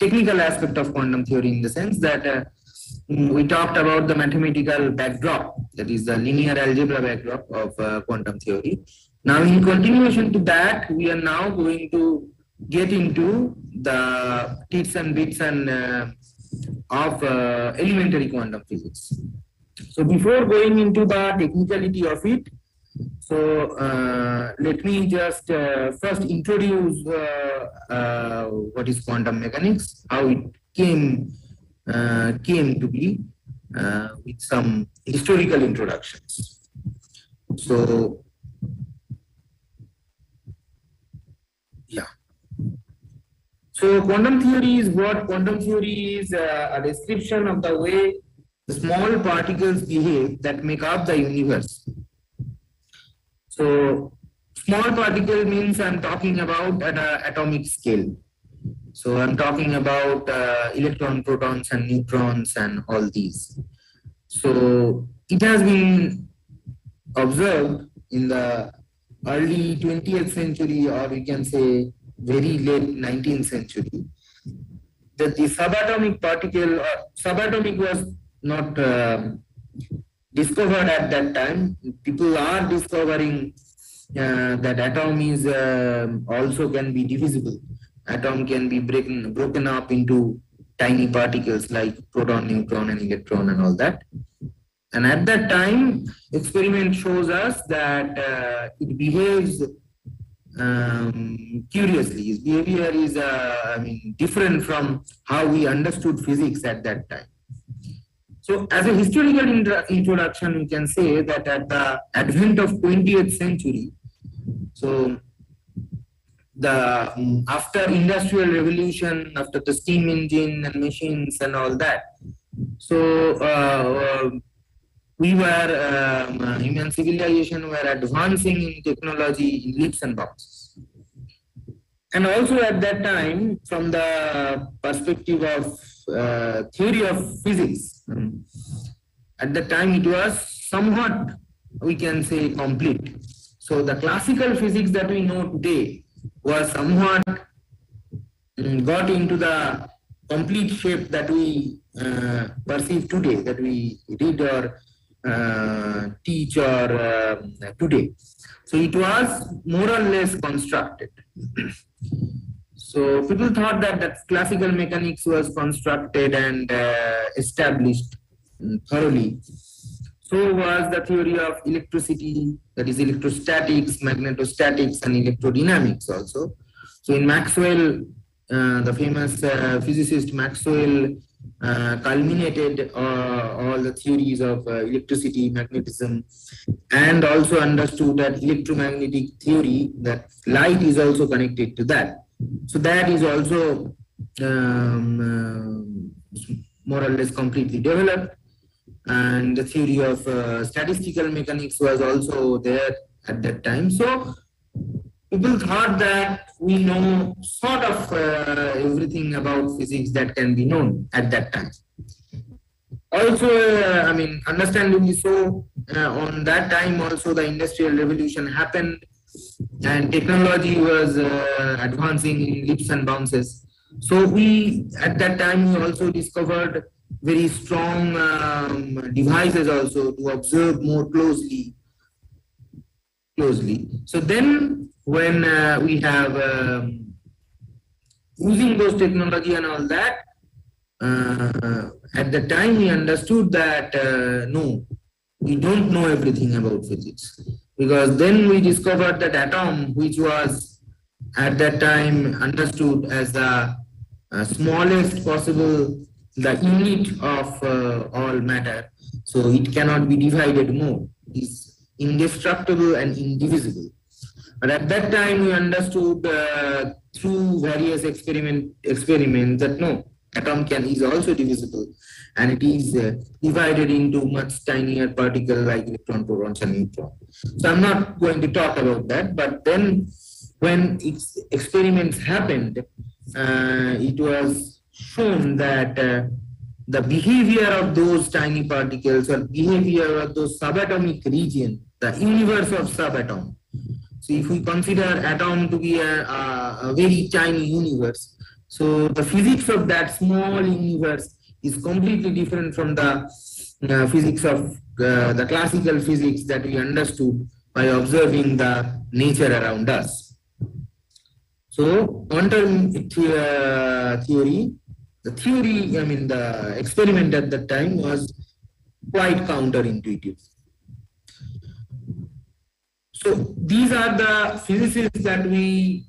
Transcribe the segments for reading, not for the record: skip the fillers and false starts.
technical aspect of quantum theory, in the sense that we talked about the mathematical backdrop, that is the linear algebra backdrop of quantum theory. Now, in continuation to that, we are now going to get into the tits and bits and of elementary quantum physics. So before going into the technicality of it, so let me just first introduce what is quantum mechanics, how it came to be, with some historical introductions. So yeah. So quantum theory is what? Quantum theory is a description of the way the small particles behave that make up the universe. So small particle means I'm talking about at an atomic scale. So I'm talking about electron, protons and neutrons and all these. So it has been observed in the early 20th century, or we can say very late 19th century, that the subatomic particle, subatomic was not discovered at that time. People are discovering that atom is also can be divisible. Atom can be broken up into tiny particles like proton, neutron and electron and all that. And at that time, experiment shows us that it behaves curiously. Its behavior is different from how we understood physics at that time. So as a historical introduction, we can say that at the advent of 20th century, so the after industrial revolution, after the steam engine and machines and all that, so we were, human civilization were advancing in technology in leaps and bounds. And also at that time, from the perspective of theory of physics, at that time it was somewhat, we can say, complete. So the classical physics that we know today was somewhat got into the complete shape that we perceive today, that we read or teach or today. So it was more or less constructed. So people thought that classical mechanics was constructed and established thoroughly. So was the theory of electricity, that is electrostatics, magnetostatics and electrodynamics also. So in Maxwell, the famous physicist Maxwell culminated all the theories of electricity, magnetism, and also understood that electromagnetic theory, that light is also connected to that. So that is also more or less completely developed. And the theory of statistical mechanics was also there at that time. So people thought that we know sort of everything about physics that can be known at that time. Also, understandably so, on that time also the industrial revolution happened and technology was advancing in leaps and bounds. So we, at that time, we also discovered very strong devices also to observe more closely. So then when we have using those technology and all that, at the time we understood that no, we don't know everything about physics, because then we discovered that atom, which was at that time understood as the smallest possible, the unit of all matter, so it cannot be divided more, it is indestructible and indivisible. But at that time we understood through various experiments that no, atom is also divisible, and it is divided into much tinier particles like electron, protons and neutrons. So I'm not going to talk about that, but then when experiments happened, it was shown that the behavior of those tiny particles or behavior of those subatomic region, the universe of subatom. So if we consider atom to be a very tiny universe, So the physics of that small universe is completely different from the physics of the classical physics that we understood by observing the nature around us. So quantum theory, the experiment at that time was quite counterintuitive. So these are the physicists that we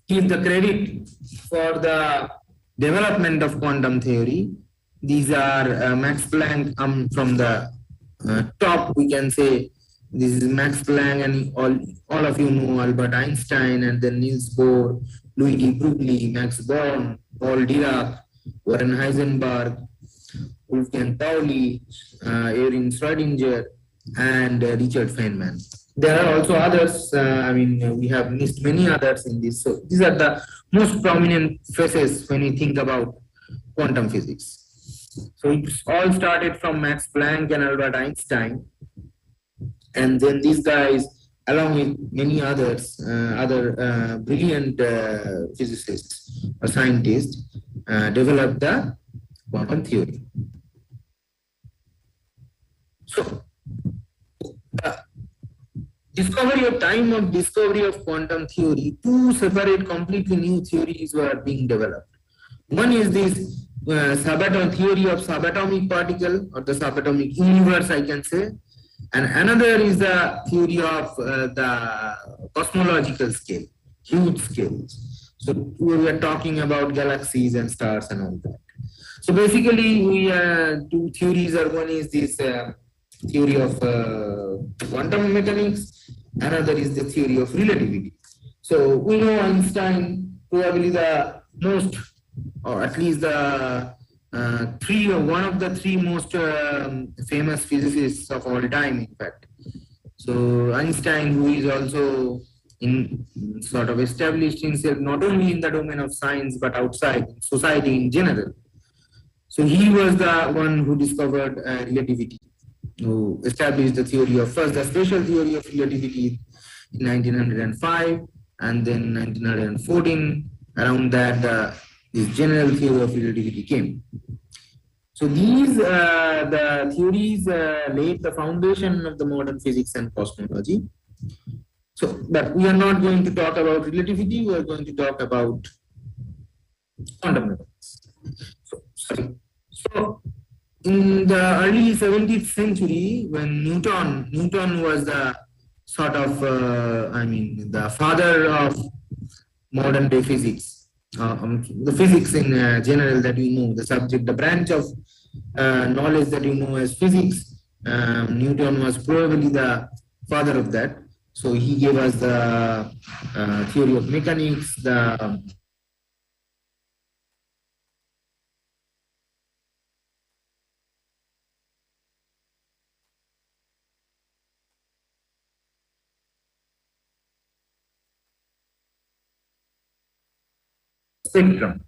give the credit for the development of quantum theory. These are Max Planck from the top, we can say. This is Max Planck, and all of you know Albert Einstein, and then Niels Bohr, Louis de Broglie, Max Born, Paul Dirac, Warren Heisenberg, Wolfgang Pauli, Erwin Schrödinger, and Richard Feynman. There are also others. We have missed many others in this. So these are the most prominent faces when we think about quantum physics. So it all started from Max Planck and Albert Einstein, and then these guys, along with many others, other brilliant physicists or scientists, developed the quantum theory. So the time of discovery of quantum theory, two separate, completely new theories were being developed. One is this theory of subatomic particle, or the subatomic universe, I can say, and another is the theory of the cosmological scale, huge scales. So we are talking about galaxies and stars and all that. So basically, we two theories are, one is this theory of quantum mechanics, another is the theory of relativity. So we know Einstein, probably the most, or at least the one of the three most famous physicists of all time, in fact. So Einstein, who is also sort of established himself not only in the domain of science but outside society in general. So he was the one who discovered relativity, who established the theory of, first the special theory of relativity in 1905, and then 1914, around that this general theory of relativity came. So these the theories laid the foundation of the modern physics and cosmology. So, but we are not going to talk about relativity, we are going to talk about quantum mechanics. So in the early 17th century, when Newton was the sort of, the father of modern day physics, the physics in general that we know, the subject, the branch of knowledge that we know as physics, Newton was probably the father of that. So he gave us the theory of mechanics, the spectrum.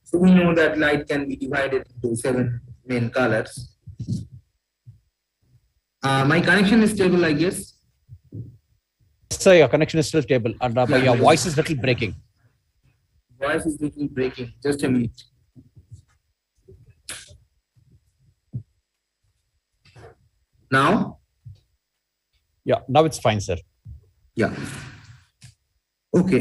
So we know that light can be divided into 7 main colors. My connection is stable, I guess. Sir, your connection is still stable, and but your voice is little breaking. Voice is little breaking. Just a minute. Now? Yeah, now it's fine, sir. Yeah. Okay.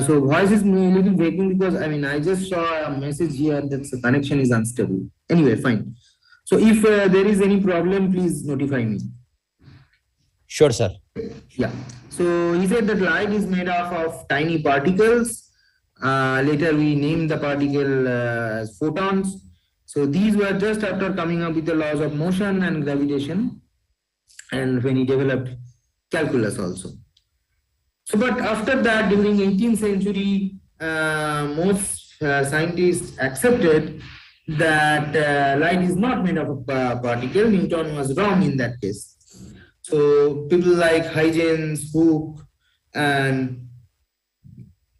So voice is a little breaking because I just saw a message here that the connection is unstable. Anyway, fine. So if there is any problem, please notify me. Sure, sir. Yeah. So he said that light is made up of tiny particles. Later we named the particle as photons. So these were just after coming up with the laws of motion and gravitation, and when he developed calculus also. So, but after that, during 18th century, most scientists accepted that light is not made of a particle. Newton was wrong in that case. So people like Huygens, Hooke, and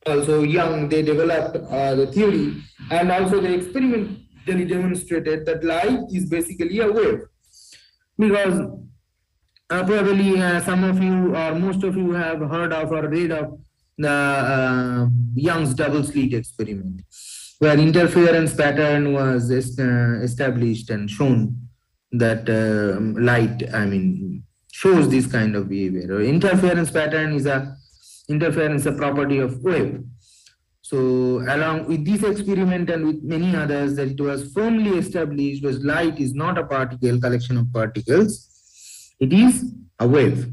also Young, they developed the theory, and also they experimentally demonstrated that light is basically a wave. Because probably some of you or most of you have heard of or read of the Young's double slit experiment, where interference pattern was established and shown that light, shows this kind of behavior. Interference pattern is a property of wave. So along with this experiment and with many others, that it was firmly established was light is not a particle, collection of particles. It is a wave.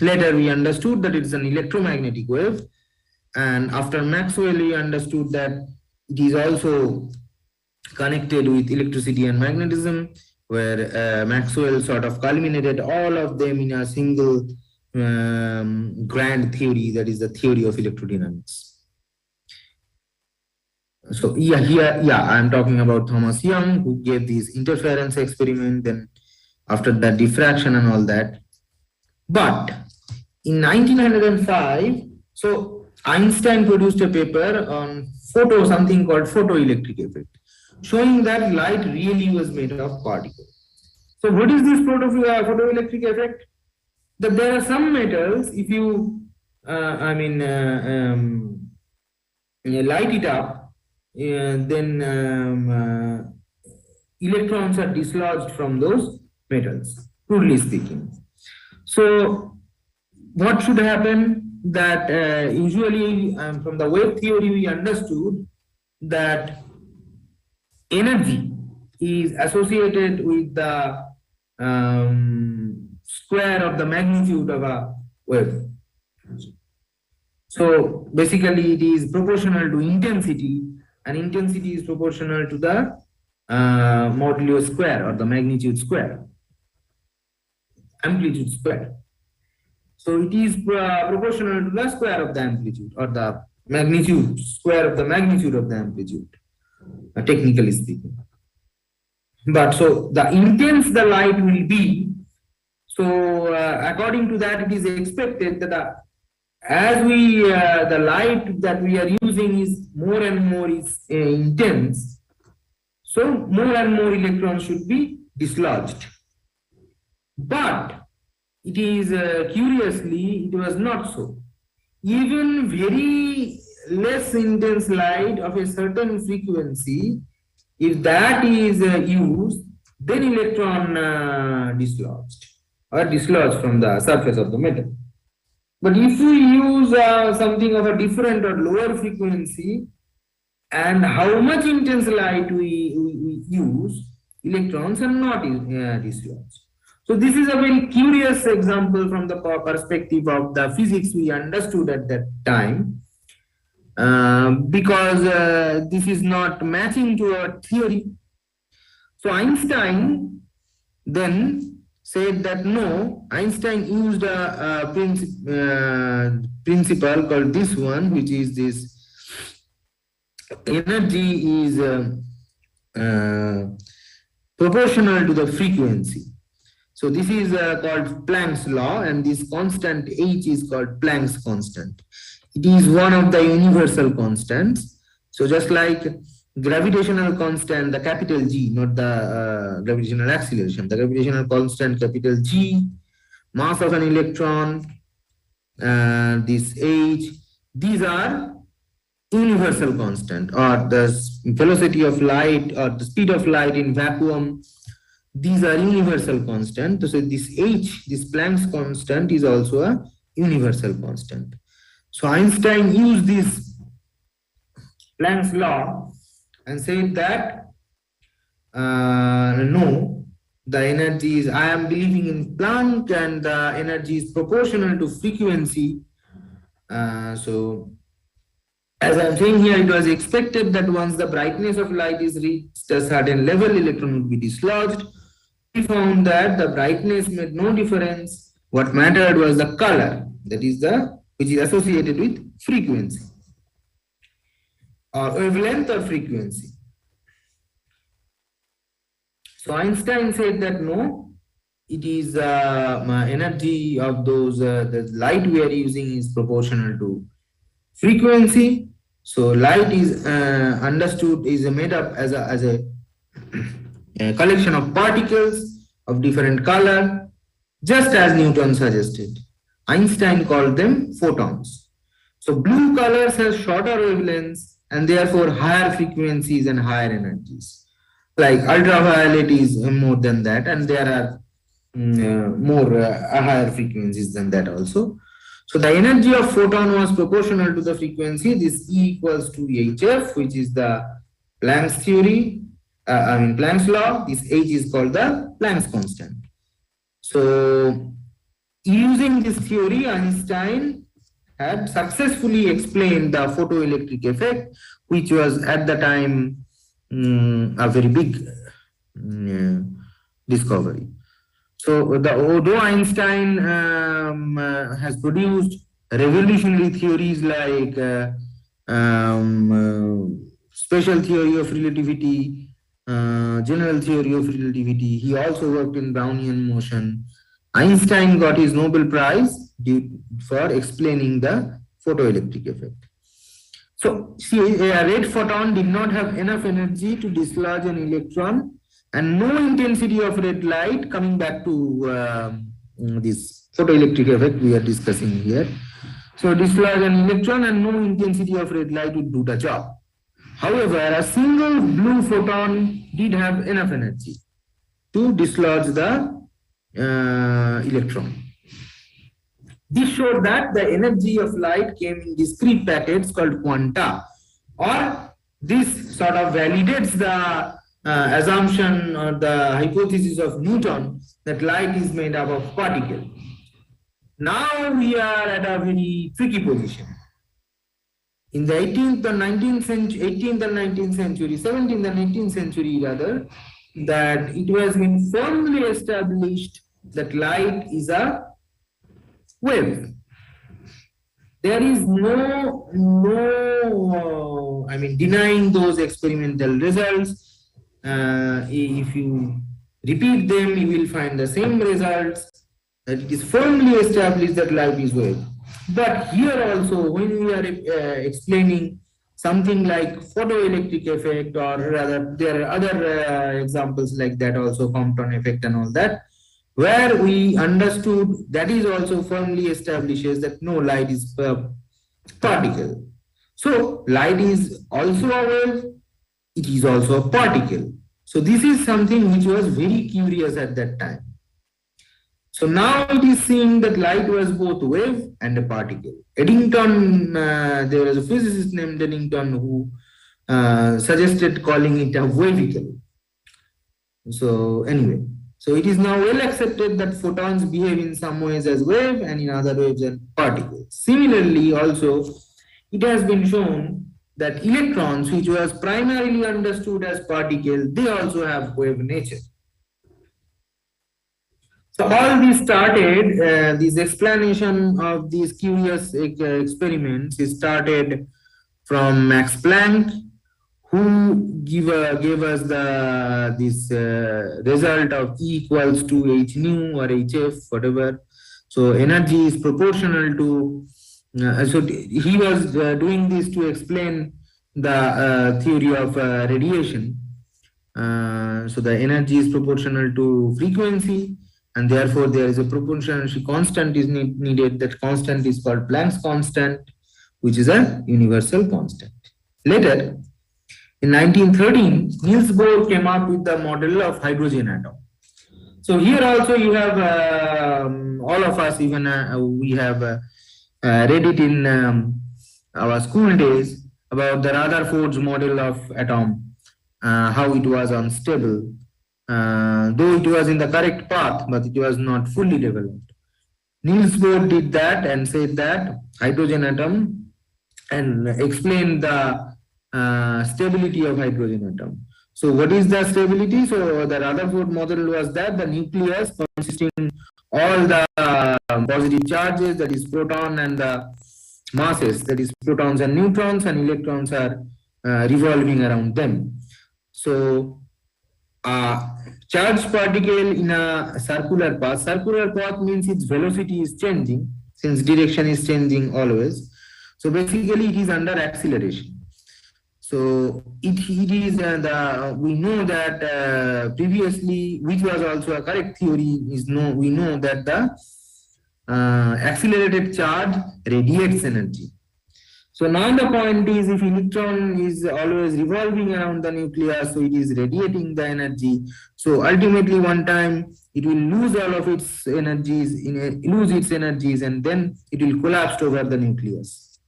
Later we understood that it is an electromagnetic wave. And after Maxwell, we understood that it is also connected with electricity and magnetism, where Maxwell sort of culminated all of them in a single grand theory, that is the theory of electrodynamics. So I'm talking about Thomas Young, who gave this interference experiment, then after that diffraction and all that. But in 1905, so Einstein produced a paper on something called photoelectric effect, showing that light really was made of particles. So what is this photoelectric effect? That there are some metals, if you light it up, then electrons are dislodged from those metals, crudely speaking. So what should happen? That usually from the wave theory we understood that energy is associated with the square of the magnitude of a wave. So basically it is proportional to intensity, and intensity is proportional to the modulo square, or the magnitude square, amplitude square. So it is proportional to the square of the amplitude, or the magnitude square of the magnitude of the amplitude, technically speaking. But so the intense the light will be, so according to that, it is expected that as the light that we are using is more and more intense, so more and more electrons should be dislodged. But it is curiously, it was not so. Even very less intense light of a certain frequency, if that is used, then electron dislodged from the surface of the metal. But if we use something of a different or lower frequency, and how much intense light we use, electrons are not dislodged. So this is a very curious example from the perspective of the physics we understood at that time, because this is not matching to our theory. So Einstein then said that no, Einstein used a principle called this one, which is this energy is proportional to the frequency. So this is called Planck's law, and this constant H is called Planck's constant. It is one of the universal constants. So just like gravitational constant, the capital G, not the gravitational acceleration, the gravitational constant capital G, mass of an electron, this H, these are universal constant, or the velocity of light or the speed of light in vacuum. These are universal constant. So this H, this Planck's constant, is also a universal constant. So Einstein used this Planck's law and said that no, the energy is, I am believing in Planck, and the energy is proportional to frequency. So as I am saying here, it was expected that once the brightness of light is reached a certain level, electron would be dislodged. We found that the brightness made no difference. What mattered was the color, that is which is associated with frequency, or wavelength or frequency. So Einstein said that no, it is energy of those, the light we are using is proportional to frequency. So light is understood is made up as a collection of particles of different color, just as Newton suggested. Einstein called them photons. So blue colors have shorter wavelengths and therefore higher frequencies and higher energies. Like ultraviolet is more than that, and there are more higher frequencies than that also. So the energy of photon was proportional to the frequency. This E equals to HF, which is the Planck's theory, Planck's law. This H is called the Planck's constant. So using this theory, Einstein had successfully explained the photoelectric effect, which was at the time a very big discovery. So although Einstein has produced revolutionary theories like special theory of relativity, general theory of relativity, he also worked in Brownian motion. Einstein got his Nobel Prize for explaining the photoelectric effect. So see, a red photon did not have enough energy to dislodge an electron, and no intensity of red light, coming back to this photoelectric effect we are discussing here. So dislodge an electron and no intensity of red light would do the job. However, a single blue photon did have enough energy to dislodge the electron. This showed that the energy of light came in discrete packets called quanta, or this sort of validates the assumption or the hypothesis of Newton that light is made up of particles. Now we are at a very tricky position. In the 18th and 19th century, 17th and 18th century rather, that it has been firmly established that light is a wave. There is no denying those experimental results. If you repeat them, you will find the same results, that it is firmly established that light is wave. But here also, when we are explaining something like photoelectric effect, or rather there are other examples like that also, Compton effect and all that, where we understood that is also firmly establishes that no, light is a particle. So light is also a wave, it is also a particle. So this is something which was very curious at that time. So now it is seen that light was both wave and a particle. Eddington, there was a physicist named Eddington who suggested calling it a wavicle. So anyway, so it is now well accepted that photons behave in some ways as wave and in other ways as particles. Similarly, also, it has been shown that electrons, which was primarily understood as particles, they also have wave nature. So all this started, this explanation of these curious experiments started from Max Planck, who gave us this result of E equals to h nu or hf, whatever. So energy is proportional to, so he was doing this to explain the theory of radiation. So the energy is proportional to frequency, and therefore there is a proportionality constant is needed. That constant is called Planck's constant, which is a universal constant. Later, in 1913, Niels Bohr came up with the model of hydrogen atom. So here also you have all of us, even we have read it in our school days about the Rutherford's model of atom, how it was unstable. Though it was in the correct path, but it was not fully developed. Niels Bohr did that and said that hydrogen atom, and explained the stability of hydrogen atom. So what is the stability? So the Rutherford model was that the nucleus consisting all the positive charges, that is proton, and the masses, that is protons and neutrons, and electrons are revolving around them. So charged particle in a circular path means its velocity is changing, since direction is changing always. So basically it is under acceleration. So it is we know that previously, which was also a correct theory, we know that the accelerated charge radiates energy. So now the point is, if electron is always revolving around the nucleus, so it is radiating the energy. So ultimately one time it will lose all of its energies, lose its energies, and then it will collapse over the nucleus.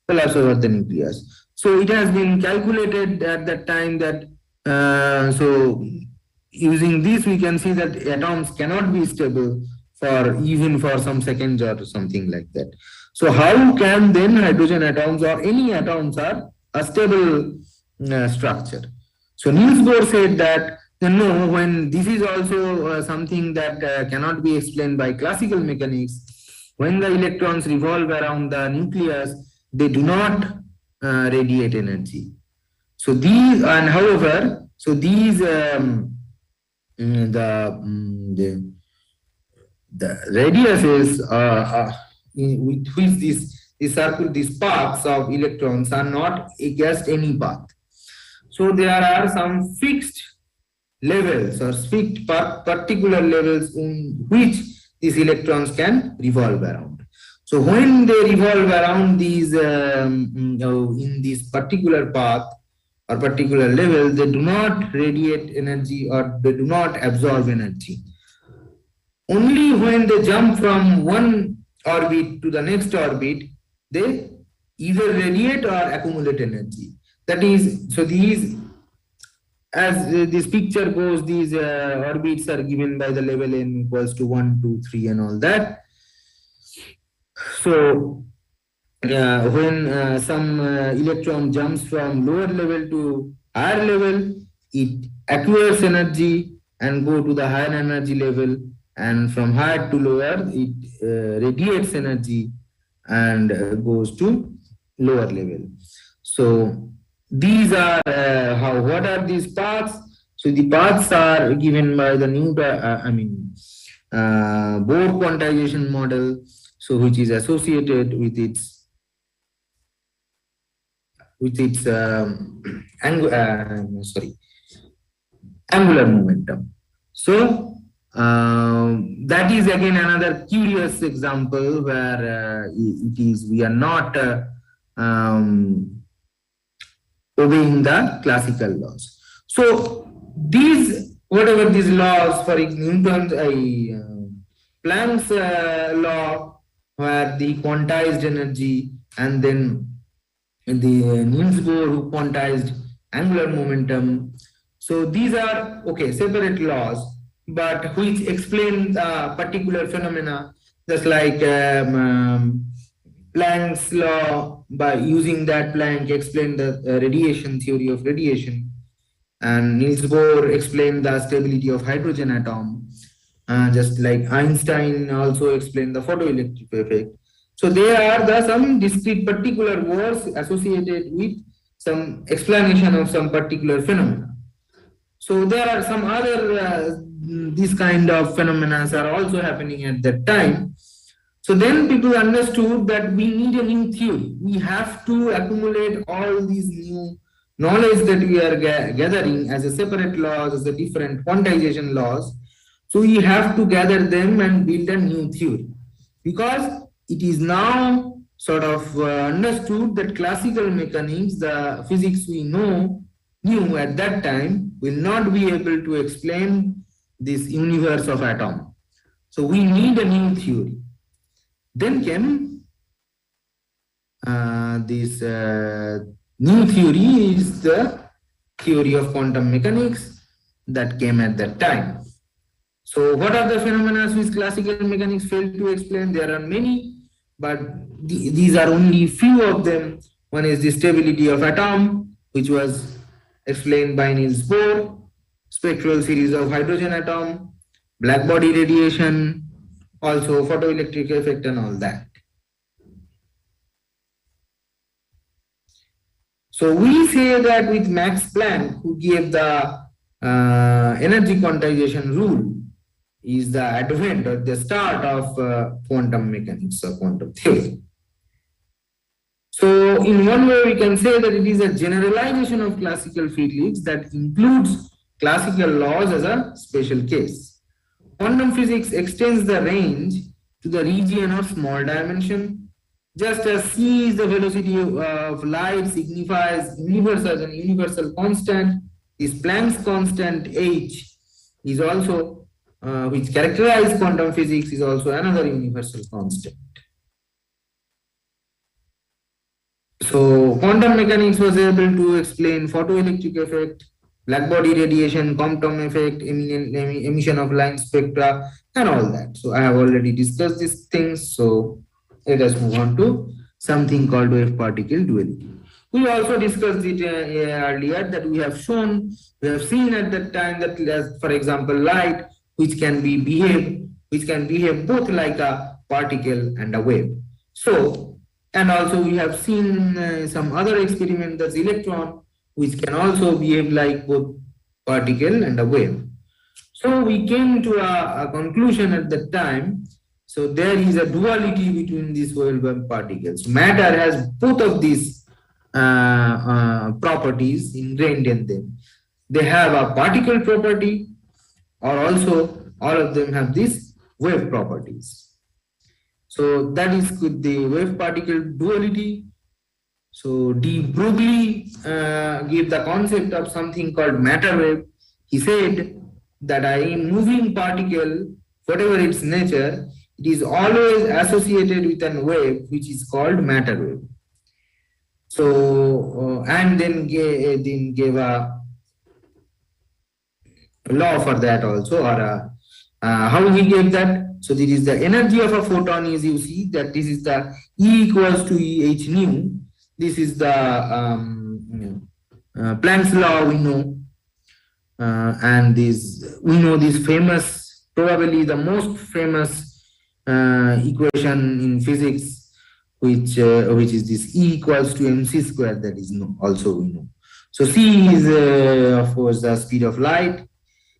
Collapse over the nucleus. So it has been calculated at that time that, so using this we can see that atoms cannot be stable for even for some seconds or something like that. So how can then hydrogen atoms or any atoms are a stable structure? So Niels Bohr said that no, when this is also something that cannot be explained by classical mechanics, when the electrons revolve around the nucleus, they do not radiate energy. So these, and however, so these the radiuses with which these paths of electrons are not just any path. So there are some fixed levels or fixed particular levels in which these electrons can revolve around. So when they revolve around these in this particular path or particular level, they do not radiate energy or they do not absorb energy. Only when they jump from one orbit to the next orbit, they either radiate or accumulate energy. That is, so these, as this picture goes, these orbits are given by the level n equals to 1, 2, 3 and all that. So when some electron jumps from lower level to higher level, it acquires energy and go to the higher energy level, and from higher to lower it radiates energy and goes to lower level. So these are what are these paths? So the paths are given by the Bohr quantization model, so which is associated with its angular momentum. So that is again another curious example where we are not obeying the classical laws. So these, whatever these laws, for Newton's Planck's law, where the quantized energy, and then the Niels Bohr who quantized angular momentum. So these are separate laws, but which explain particular phenomena, just like Planck's law. By using that, Planck explained the radiation theory of radiation, and Niels Bohr explained the stability of hydrogen atom, just like Einstein also explained the photoelectric effect. So there are some discrete particular words associated with some explanation of some particular phenomena. So there are some other these kind of phenomena are also happening at that time. So then people understood that we need a new theory. We have to accumulate all these new knowledge that we are gathering as a separate laws, as a different quantization laws. So we have to gather them and build a new theory, because it is now sort of understood that classical mechanics, the physics we knew at that time, will not be able to explain this universe of atom. So we need a new theory. Then came this new theory is the theory of quantum mechanics that came at that time. So what are the phenomena which classical mechanics failed to explain? There are many, but these are only few of them. One is the stability of atom, which was explained by Niels Bohr, spectral series of hydrogen atom, black body radiation, also photoelectric effect and all that. So we say that with Max Planck, who gave the energy quantization rule, is the advent or the start of quantum mechanics or quantum theory. So in one way we can say that it is a generalization of classical physics that includes classical laws as a special case. Quantum physics extends the range to the region of small dimension, Just as c is the velocity of light signifies universe as a universal constant, this Planck's constant h is also, which characterize quantum physics, is also another universal constant. So quantum mechanics was able to explain photoelectric effect, black body radiation, Compton effect, emission of line spectra, and all that. So I have already discussed these things. So let us move on to something called wave particle duality. We also discussed it earlier, that we have seen at that time that, for example, light, which can behave both like a particle and a wave. So, and also we have seen some other experiment, that's electron, which can also behave like both particle and a wave. So we came to a conclusion at that time. So there is a duality between these wave and particles. Matter has both of these properties ingrained in them. They have a particle property, or also all of them have these wave properties. So that is the wave particle duality. So de Broglie gave the concept of something called matter wave. He said that a moving particle, whatever its nature, it is always associated with a wave which is called matter wave. So and then gave a law for that also, or how he gave that. So this is the energy of a photon is, you see that this is the E equals to E h nu. This is the Planck's law we know, and we know this famous, probably the most famous equation in physics, which is this E equals to mc square. That is also we know. So c is of course the speed of light.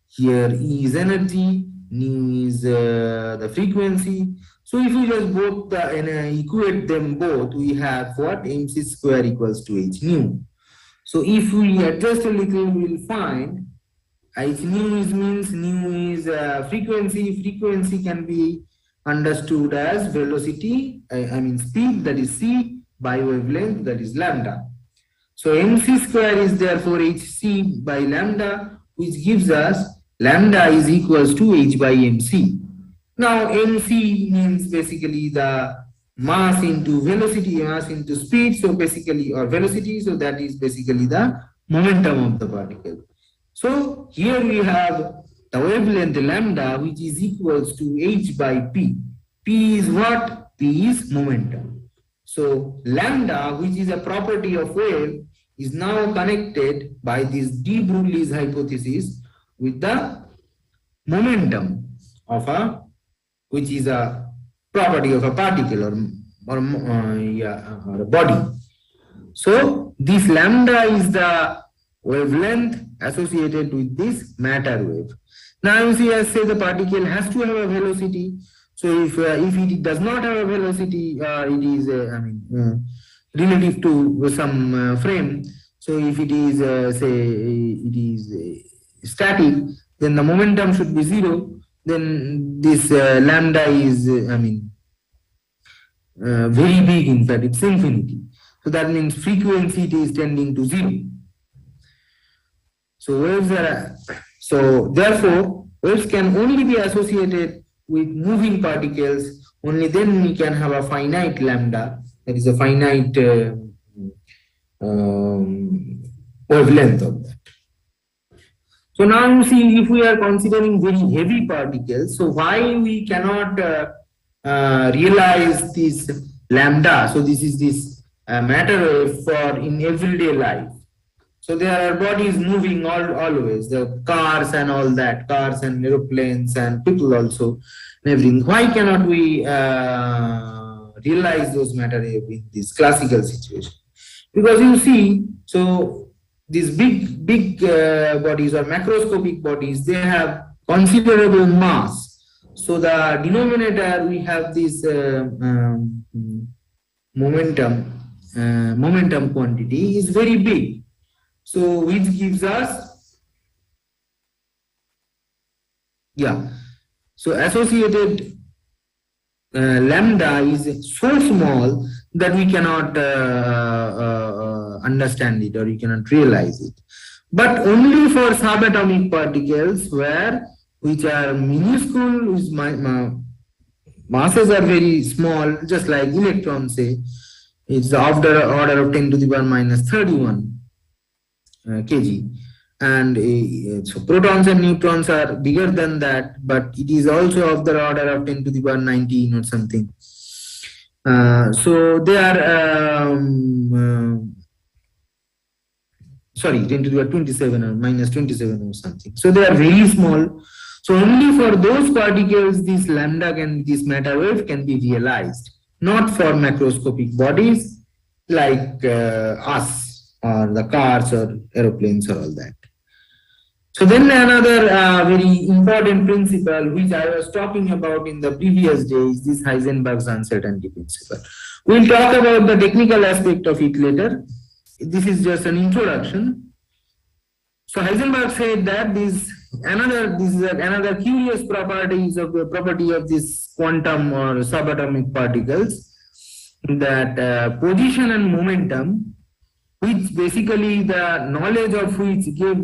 Here E is energy, nu is the frequency. So if we just both equate them both, we have what? Mc square equals to h nu. So if we adjust a little, we will find h nu means nu is frequency. Frequency can be understood as velocity, I mean speed, that is c, by wavelength, that is lambda. So mc square is therefore hc by lambda, which gives us lambda is equals to h by mc. Now mc means basically the mass into velocity, mass into speed, so basically, or velocity, so that is basically the momentum of the particle. So here we have the wavelength lambda, which is equals to h by p. P is what? P is momentum. So lambda, which is a property of wave, is now connected by this de Broglie's hypothesis with the momentum of a, which is a property of a particle or a body. So this lambda is the wavelength associated with this matter wave. Now you see, I say the particle has to have a velocity. So if it does not have a velocity, it is relative to some frame. So if it is say it is static, then the momentum should be zero. Then this lambda is very big. In fact, it's infinity. So that means frequency is tending to zero. So waves are, so therefore waves can only be associated with moving particles. Only then we can have a finite lambda, that is a finite wavelength of that. So now you see, if we are considering very heavy particles, so why we cannot realize this lambda? So this is this matter wave for in everyday life. So there are bodies moving always, the cars and all that, cars and aeroplanes and people also, and everything. Why cannot we realize those matter wave in this classical situation? Because you see, so these big bodies or macroscopic bodies, they have considerable mass. So the denominator, we have this momentum quantity is very big. So which gives us, so associated lambda is so small that we cannot understand it, or we cannot realize it. But only for subatomic particles, which are minuscule, whose masses are very small, just like electrons, say, it's of the order of 10 to the power minus 31 kg. And so protons and neutrons are bigger than that, but it is also of the order of 10 to the power 19 or something. So they are, sorry, 10 to the power 27 or minus 27 or something. So they are very small. So only for those particles, this lambda this matter wave can be realized, not for macroscopic bodies like us or the cars or aeroplanes or all that. So then another very important principle which I was talking about in the previous day is this Heisenberg's uncertainty principle. We'll talk about the technical aspect of it later. This is just an introduction. So Heisenberg said that this is another curious property of this quantum or subatomic particles, that position and momentum, which basically the knowledge of which give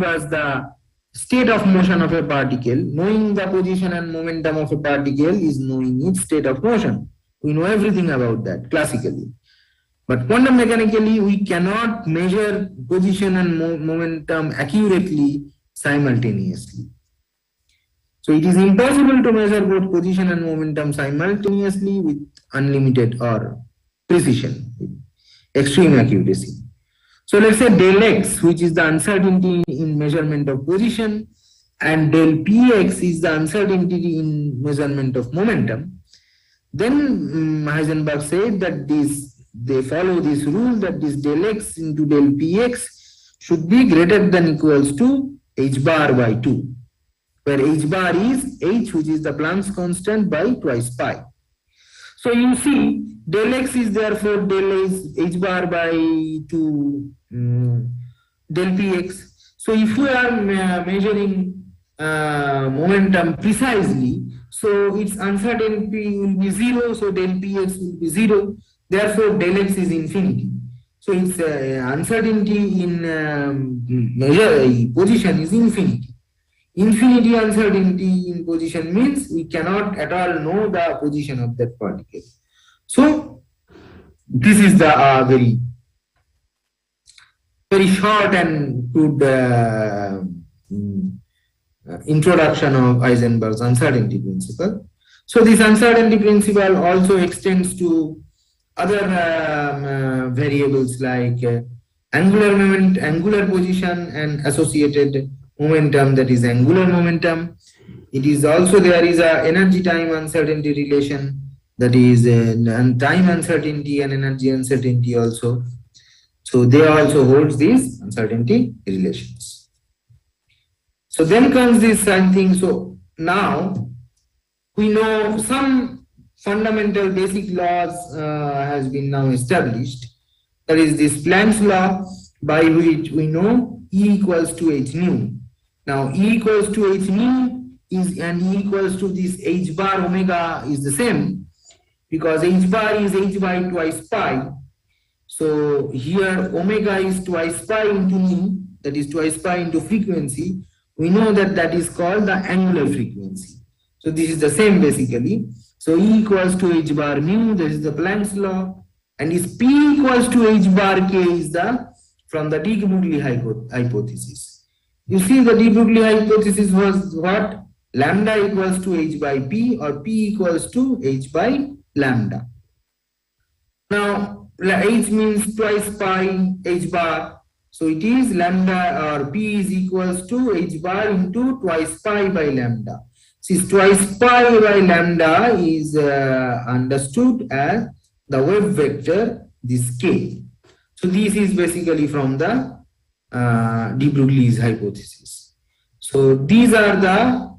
us the state of motion of a particle. Knowing the position and momentum of a particle is knowing its state of motion. We know everything about that classically. But quantum mechanically, we cannot measure position and momentum accurately simultaneously. So it is impossible to measure both position and momentum simultaneously with unlimited or precision, with extreme accuracy. So let's say del x, which is the uncertainty in measurement of position, and del px is the uncertainty in measurement of momentum. Then Heisenberg said that they follow this rule that this del x into del px should be greater than equals to h bar by 2, where h bar is h, which is the Planck's constant, by twice pi. So you see, del x is therefore del h bar by 2 del px. So if we are measuring momentum precisely, so its uncertainty will be 0, so del px will be 0. Therefore, del x is infinity. So its uncertainty in position is infinity. Infinity uncertainty in position means we cannot at all know the position of that particle. So this is the very short and good introduction of Heisenberg's uncertainty principle. So this uncertainty principle also extends to other variables like angular position and associated momentum, that is angular momentum. It is also, there is a energy time uncertainty relation, that is time uncertainty and energy uncertainty also. So they also hold these uncertainty relations. So then comes this thing. So now we know some fundamental basic laws has been now established. That is this Planck's law, by which we know E equals to h nu. Now E equals to h nu and E equals to this h bar omega is the same, because h bar is h by twice pi. So here omega is twice pi into nu, that is twice pi into frequency. We know that that is called the angular frequency. So this is the same basically. So E equals to h bar mu, this is the Planck's law, and is P equals to h bar k is from the de Broglie hypothesis. You see, the de Broglie hypothesis was what? Lambda equals to h by p, or p equals to h by lambda. Now h means twice pi h bar, so it is lambda, or p is equals to h bar into twice pi by lambda. Since twice pi by lambda is understood as the wave vector, this k. So this is basically from the de Broglie's hypothesis. So these are the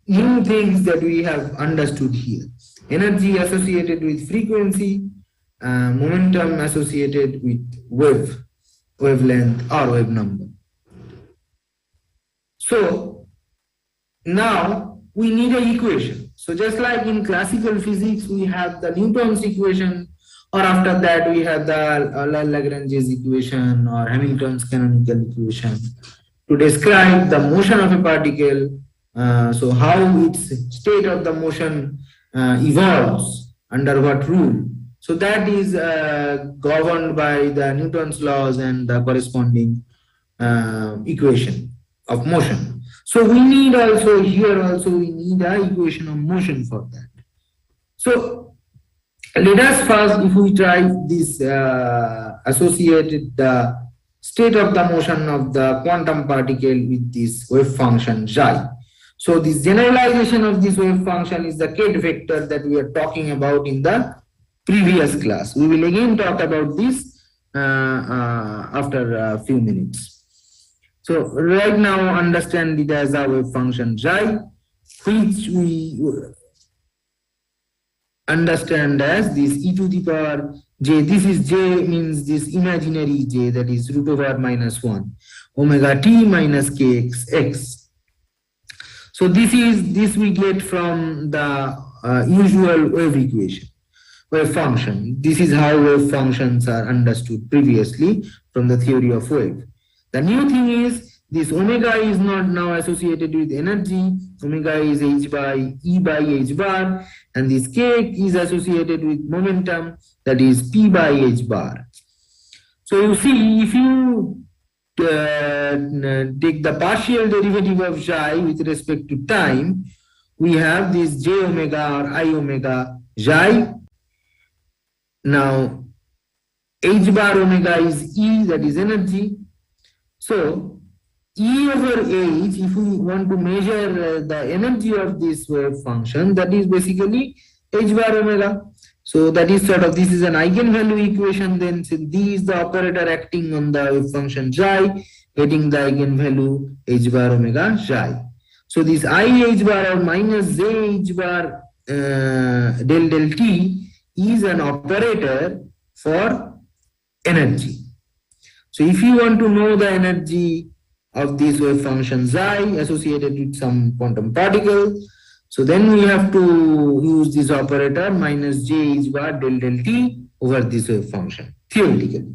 new things that we have understood here. Energy associated with frequency, momentum associated with wavelength or wave number. So now we need an equation. So just like in classical physics, we have the Newton's equation or after that we have the Lagrange's equation or Hamilton's canonical equation to describe the motion of a particle. So how its state of the motion evolves under what rule. So that is governed by the Newton's laws and the corresponding equation of motion. So we need also here we need an equation of motion for that. So let us first, if we try this associated the state of the motion of the quantum particle with this wave function xi. So this generalization of this wave function is the Kate vector that we are talking about in the previous class. We will again talk about this after a few minutes. So right now understand it as a wave function xi, which we understand as this e to the power j. This is j means this imaginary j, that is root over -1 omega t minus kx x. So this we get from the usual wave equation, wave function. This is how wave functions are understood previously from the theory of wave. The new thing is this omega is not now associated with energy. Omega is h by e by h bar, and this k is associated with momentum, that is p by h bar. So you see, if you take the partial derivative of xi with respect to time, we have this j omega or I omega xi. Now h bar omega is E, that is energy. So E over h, if we want to measure the energy of this wave function, that is basically h bar omega. So that is sort of, this is an eigenvalue equation. Then so D is the operator acting on the wave function xi, getting the eigenvalue h bar omega xi. So this I h bar or minus j h bar del t is an operator for energy. So if you want to know the energy of this wave function xi associated with some quantum particle, so then we have to use this operator minus j h bar del t over this wave function, theoretically.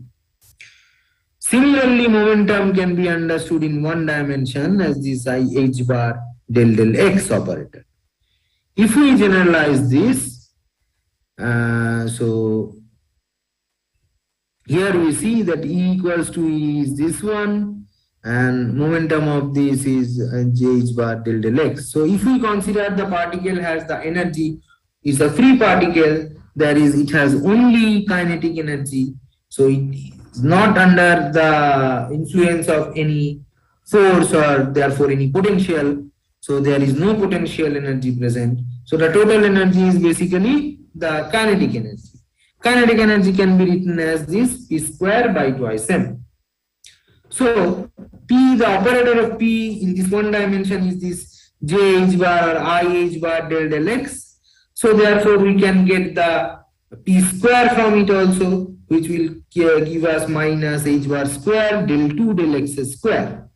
Similarly, momentum can be understood in one dimension as this I h bar del x operator. If we generalize this, so here we see that E equals to E is this one, and momentum of this is j h bar del x. So if we consider the particle has the energy, is a free particle, that is, it has only kinetic energy, so it is not under the influence of any force or therefore any potential. So there is no potential energy present. So the total energy is basically the kinetic energy. Kinetic energy can be written as this p square by twice m. So P, the operator of P in this one dimension is this j h bar or I h bar del x. So therefore we can get the P square from it also, which will give us minus h bar square del 2 del x square.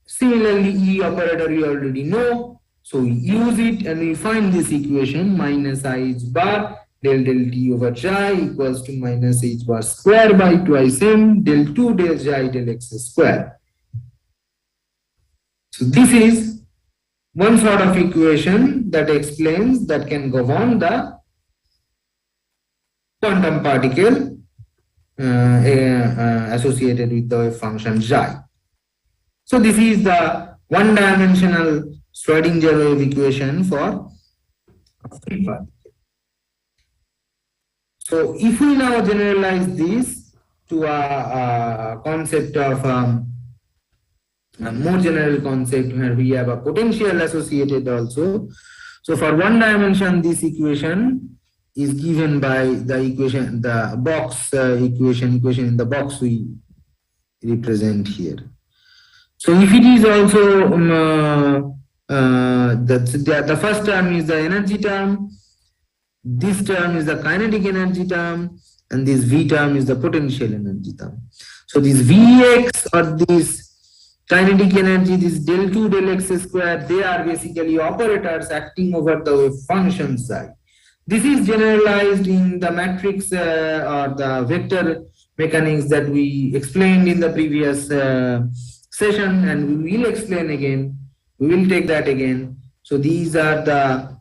Similarly, E operator we already know, so we use it and we find this equation minus I h bar del t over xi equals to minus h bar square by twice m del 2 del xi del x square. So this is one sort of equation that explains, that can govern the quantum particle associated with the wave function xi. So this is the one-dimensional Schrodinger wave equation for a free particle. So if we now generalize this to a concept of a more general concept where we have a potential associated also. So for one dimension, this equation is given by the equation, the box equation in the box we represent here. So if it is also the first term is the energy term, this term is the kinetic energy term, and this V term is the potential energy term. So this Vx or this kinetic energy, this del 2 del x square, they are basically operators acting over the wave function psi. This is generalized in the matrix or the vector mechanics that we explained in the previous session, and we will explain again. We will take that again. So these are the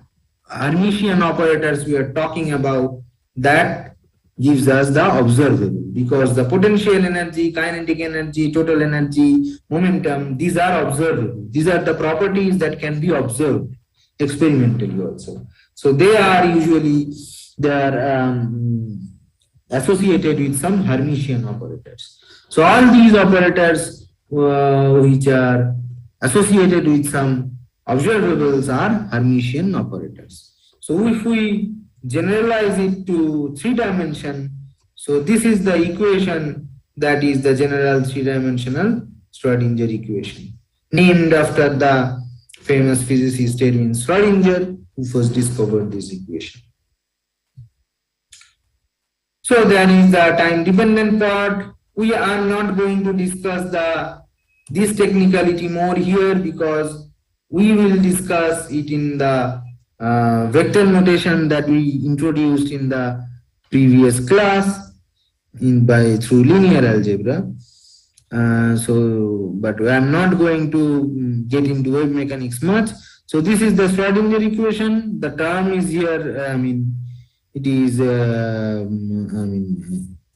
Hermitian operators we are talking about that gives us the observable, because the potential energy, kinetic energy, total energy, momentum, these are observable. These are the properties that can be observed experimentally also. So they are usually associated with some Hermitian operators. So all these operators which are associated with some observables are Hermitian operators. So if we generalize it to 3-dimension, so this is the equation that is the general 3-dimensional Schrödinger equation, named after the famous physicist Erwin Schrödinger, who first discovered this equation. So there is the time dependent part. We are not going to discuss this technicality more here, because we will discuss it in the vector notation that we introduced in the previous class through linear algebra. But I am not going to get into wave mechanics much. So this is the Schrödinger equation. The term is here. It is.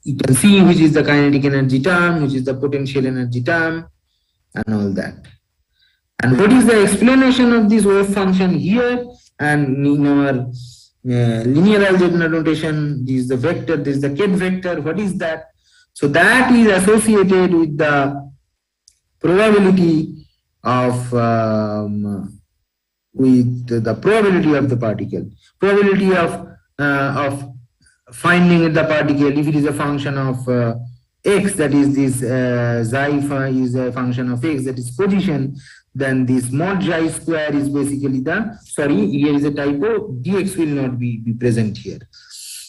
You can see which is the kinetic energy term, which is the potential energy term, and all that. And what is the explanation of this wave function here? And in our linear algebra notation, this is the vector, this is the Ket vector. What is that? So that is associated with the probability of the particle, probability of finding the particle. If it is a function of x, that is this xi phi is a function of x, that is position, then this mod xi square is basically here is a typo, dx will not be present here.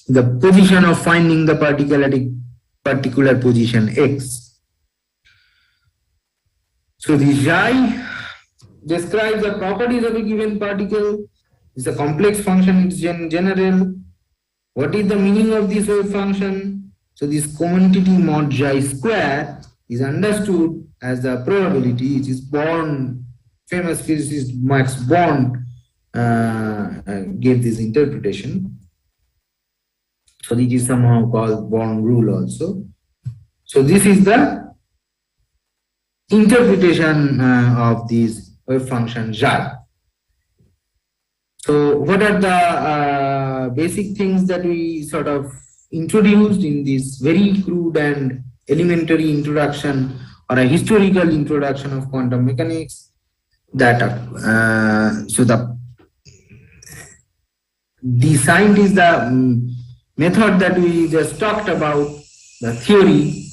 The position of finding the particle at a particular position x. So the xi describes the properties of a given particle. It's a complex function, it's general. What is the meaning of this wave function? So this quantity mod xi square is understood as the probability. It is Born, famous physicist Max Born gave this interpretation. So it is somehow called Born rule also. So this is the interpretation of this wave function xi. So what are the basic things that we sort of introduced in this very crude and elementary introduction, or a historical introduction of quantum mechanics? That so the scientist, the method that we just talked about, the theory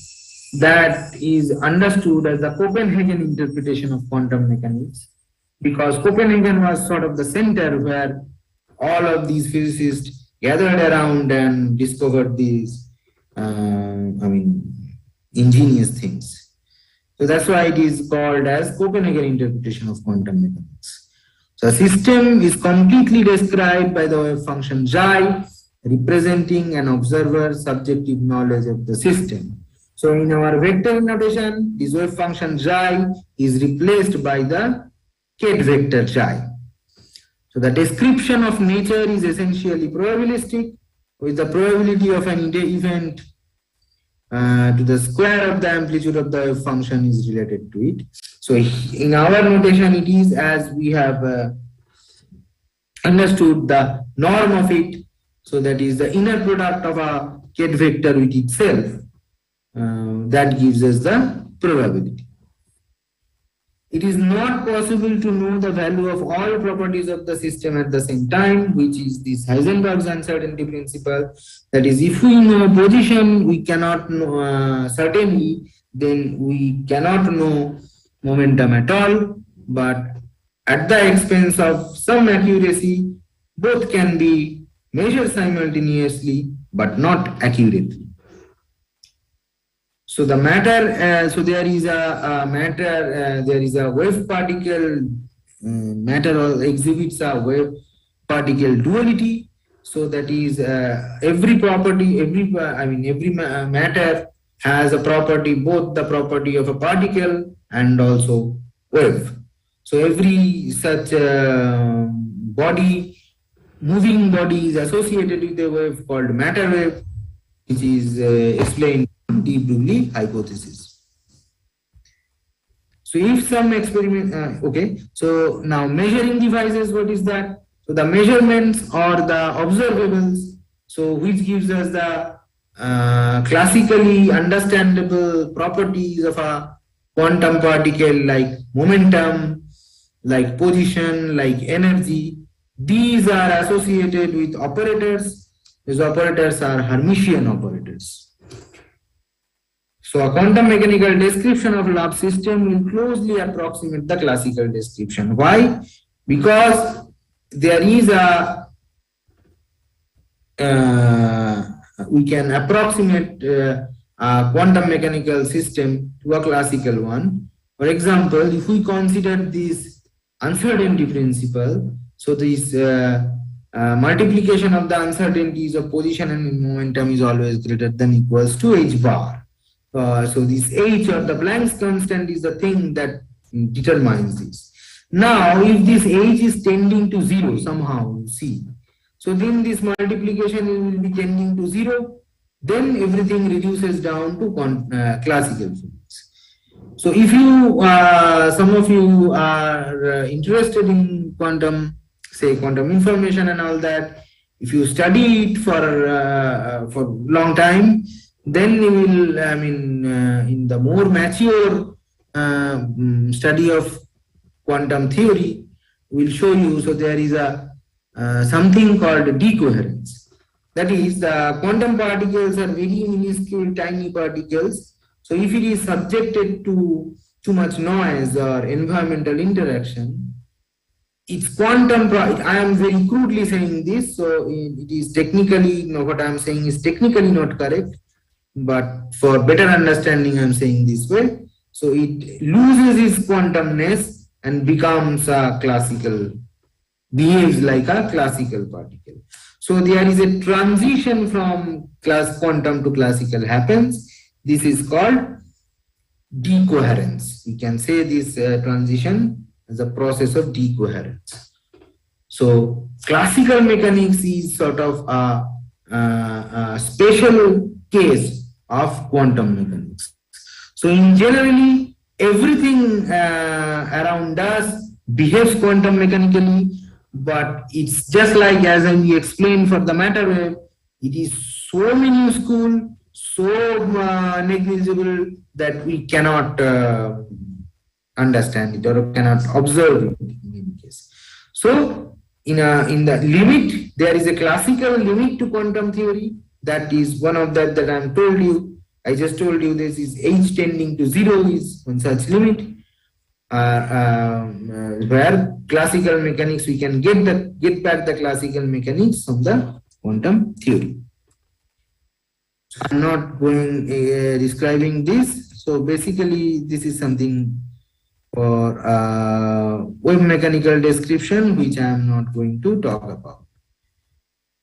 that is understood as the Copenhagen interpretation of quantum mechanics, because Copenhagen was sort of the center where all of these physicists gathered around and discovered these, ingenious things. So that's why it is called as Copenhagen interpretation of quantum mechanics. So a system is completely described by the wave function xi, representing an observer's subjective knowledge of the system. So in our vector notation, this wave function xi is replaced by the Ket vector xi. So the description of nature is essentially probabilistic, with the probability of an event to the square of the amplitude of the wave function is related to it. So in our notation, it is as we have understood the norm of it. So that is the inner product of a Ket vector with itself. That gives us the probability. It is not possible to know the value of all properties of the system at the same time, which is this Heisenberg's uncertainty principle. That is, if we know position, we cannot know certainty, then we cannot know momentum at all. But at the expense of some accuracy, both can be measured simultaneously, but not accurately. So the matter, so there is a matter, there is a wave particle, matter exhibits a wave particle duality. So that is every property, every matter has a property, both the property of a particle and also wave. So every such body, moving body is associated with a wave called matter wave, which is explained in de Broglie hypothesis. So if some experiment, okay, so now measuring devices, what is that? So the measurements or the observables, so which gives us the classically understandable properties of a quantum particle, like momentum, like position, like energy. These are associated with operators. These operators are Hermitian operators. So a quantum mechanical description of lab system will closely approximate the classical description. Why? Because there is a we can approximate a quantum mechanical system to a classical one. For example, if we consider this uncertainty principle, so this multiplication of the uncertainties of position and momentum is always greater than equals to h bar. So this h or the Planck's constant is the thing that determines this. Now, if this h is tending to 0 somehow, see, so then this multiplication will be tending to 0, then everything reduces down to classical physics. So if you, some of you are interested in quantum, say quantum information and all that, if you study it for long time, then you will, in the more mature study of quantum theory, will show you. So there is a something called decoherence. That is, the quantum particles are very minuscule, tiny particles. So if it is subjected to too much noise or environmental interaction, it's quantum. I am very crudely saying this, so it is technically, what I am saying is technically not correct. But for better understanding, I'm saying this way. So it loses its quantumness and becomes a classical, behaves like a classical particle. So there is a transition from quantum to classical happens. This is called decoherence. We can say this transition as a process of decoherence. So classical mechanics is sort of a special case of quantum mechanics. So in generally, everything around us behaves quantum mechanically, but it's just like as we explained for the matter wave, it is so minuscule, so negligible that we cannot understand it or cannot observe it in any case. So in the limit, there is a classical limit to quantum theory. That is one of that I'm told you. I just told you this is h tending to 0 is one such limit. Where classical mechanics, we can get back the classical mechanics from the quantum theory. So I'm not going describing this. So basically, this is something for wave mechanical description, which I am not going to talk about.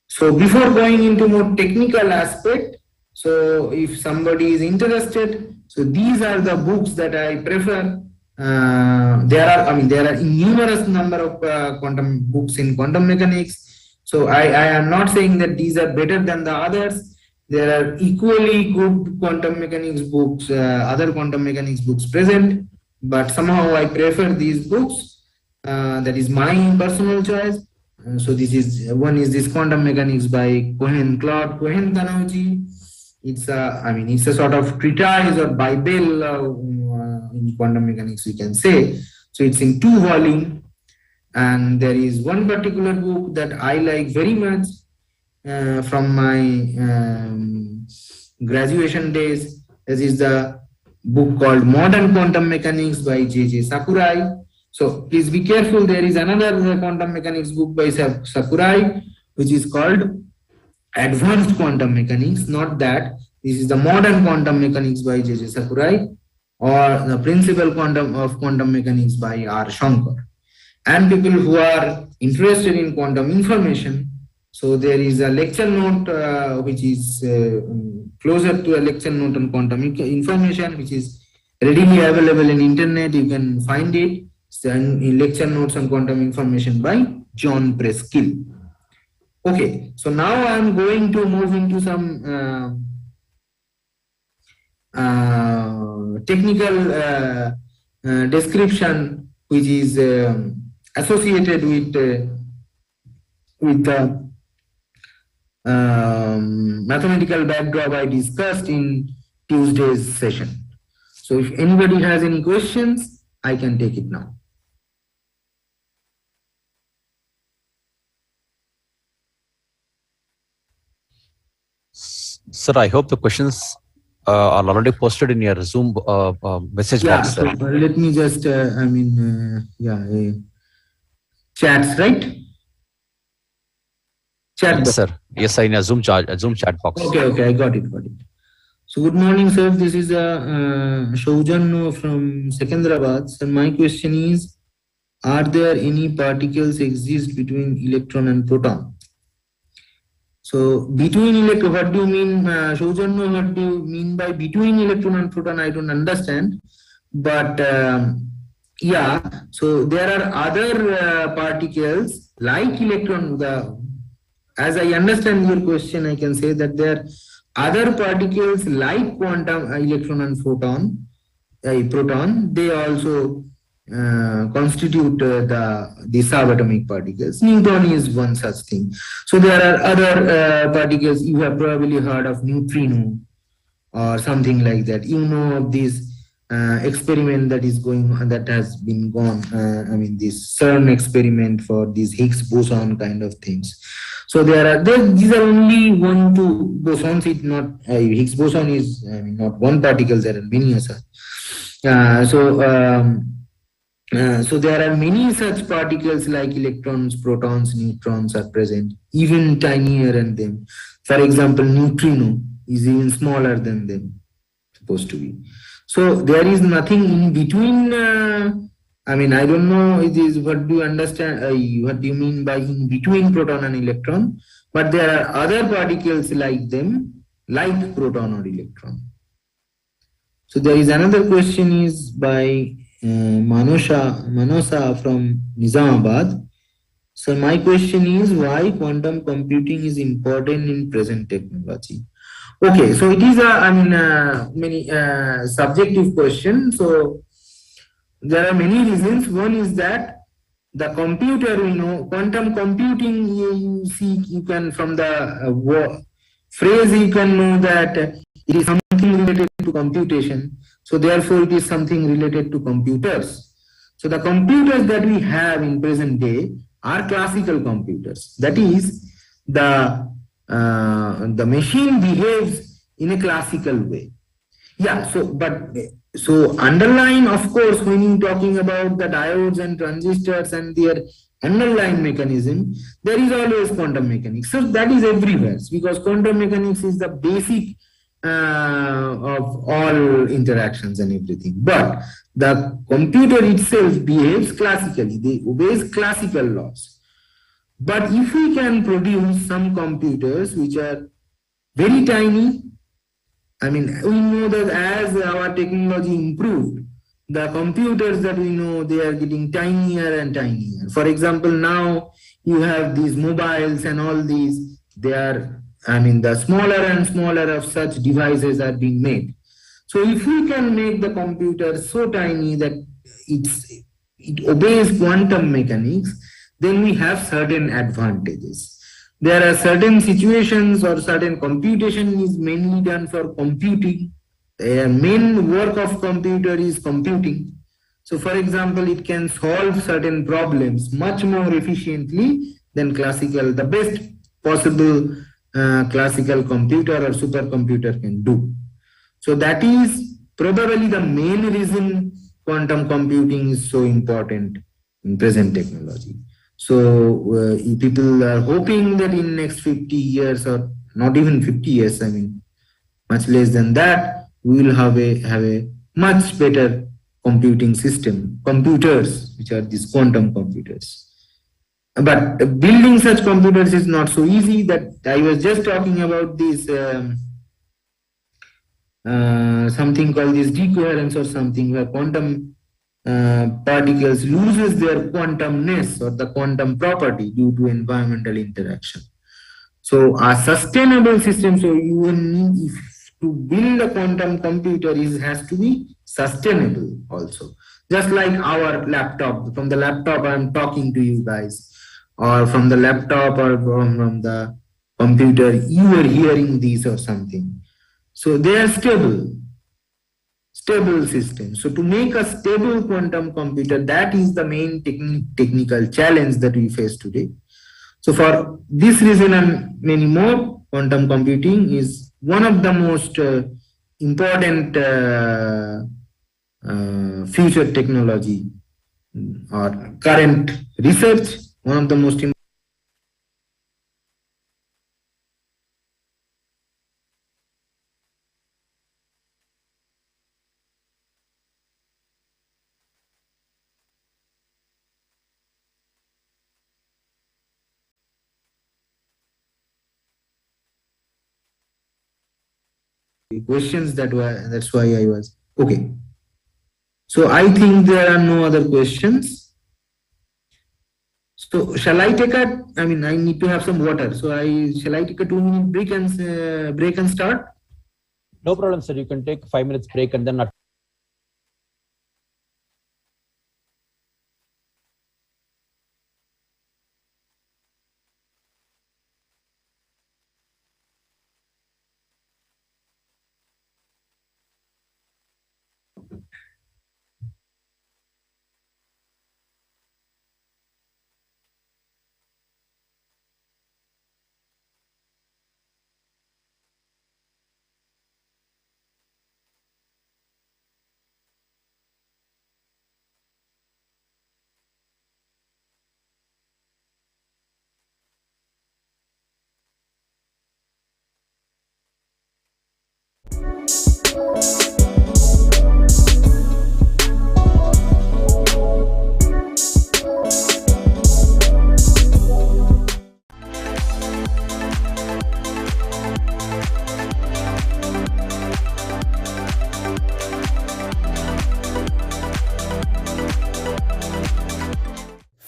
So before going into more technical aspect, so if somebody is interested, so these are the books that I prefer. There are numerous number of quantum books in quantum mechanics. So I am not saying that these are better than the others. There are equally good quantum mechanics books, other quantum mechanics books present, but somehow I prefer these books. That is my personal choice. So this is one is this quantum mechanics by Claude Cohen-Tanouji. It's a sort of treatise or Bible in quantum mechanics, we can say. So it's in 2 volumes, and there is one particular book that I like very much from my graduation days. This is the book called Modern Quantum Mechanics by J.J. Sakurai. So please be careful. There is another quantum mechanics book by Sakurai, which is called Advanced Quantum Mechanics. Not that. This is the Modern Quantum Mechanics by J.J. Sakurai, or the Principal of Quantum Mechanics by R. Shankar. And people who are interested in quantum information, So there is a lecture note which is closer to a lecture note on quantum information, which is readily available in internet. You can find it. It's in lecture notes on quantum information by John Preskill. Okay, so now I'm going to move into some technical description which is associated with the mathematical backdrop I discussed in Tuesday's session. So if anybody has any questions, I can take it now. Sir, I hope the questions are already posted in your Zoom message box. So let me just, chats, right? Chat box. Sir. Yes, in a Zoom chat box. Okay, I got it. So good morning, sir. This is Shaujan from Secunderabad. So my question is, are there any particles exist between electron and proton? So between electron, what do you mean, Shaujan? What do you mean by between electron and proton? I don't understand. But yeah, so there are other particles like electron. As I understand your question, I can say that there are other particles like quantum electron and proton. They also constitute the subatomic particles. Neutron is one such thing. So there are other particles. You have probably heard of neutrino or something like that. You know of this experiment that is going on, that has been gone. This CERN experiment for these Higgs boson kind of things. So these are only 1, 2 bosons. It's not Higgs boson is not one particle. There are many such. So there are many such particles like electrons, protons, neutrons are present, even tinier than them. For example, neutrino is even smaller than them, supposed to be. So there is nothing in between. I don't know. It is, what do you understand? What do you mean by in between proton and electron? But there are other particles like them, like proton or electron. So there is another question is by Manosa from Nizamabad. So my question is, why quantum computing is important in present technology? Okay, so it is many subjective question. So there are many reasons. One is that the computer, quantum computing, you can from the phrase, you can know that it is something related to computation. So therefore, it is something related to computers. So the computers that we have in present day are classical computers. That is, the machine behaves in a classical way. Yeah, so underlying, of course, when you're talking about the diodes and transistors and their underlying mechanism, there is always quantum mechanics. So that is everywhere, because quantum mechanics is the basic of all interactions and everything. But the computer itself behaves classically. They obeys classical laws. But if we can produce some computers which are very tiny, we know that as our technology improved, the computers that we know, they are getting tinier and tinier. For example, now you have these mobiles and all these, they are, the smaller and smaller of such devices are being made. So if we can make the computer so tiny that it obeys quantum mechanics, then we have certain advantages. There are certain situations or certain computation is mainly done for computing. The main work of computer is computing. So for example, it can solve certain problems much more efficiently than classical, the best possible classical computer or supercomputer can do. So that is probably the main reason quantum computing is so important in present technology. So people are hoping that in next 50 years, or not even 50 years, much less than that, we will have a much better computing system, computers, which are these quantum computers. but building such computers is not so easy. That I was just talking about this something called this decoherence or something, where quantum particles loses their quantumness or the quantum property due to environmental interaction. So a sustainable system, so even if to build a quantum computer has to be sustainable also. Just like our laptop, from the laptop I'm talking to you guys, or from the laptop or from the computer, you are hearing these or something. So they are stable system. So to make a stable quantum computer, that is the main technical challenge that we face today. So for this reason and many more, quantum computing is one of the most important future technology or current research, one of the most questions. That's why I was okay. So I think there are no other questions. So shall I take a? I mean, I need to have some water. So shall I take a 2-minute break and start? No problem, sir. You can take 5 minutes break and then.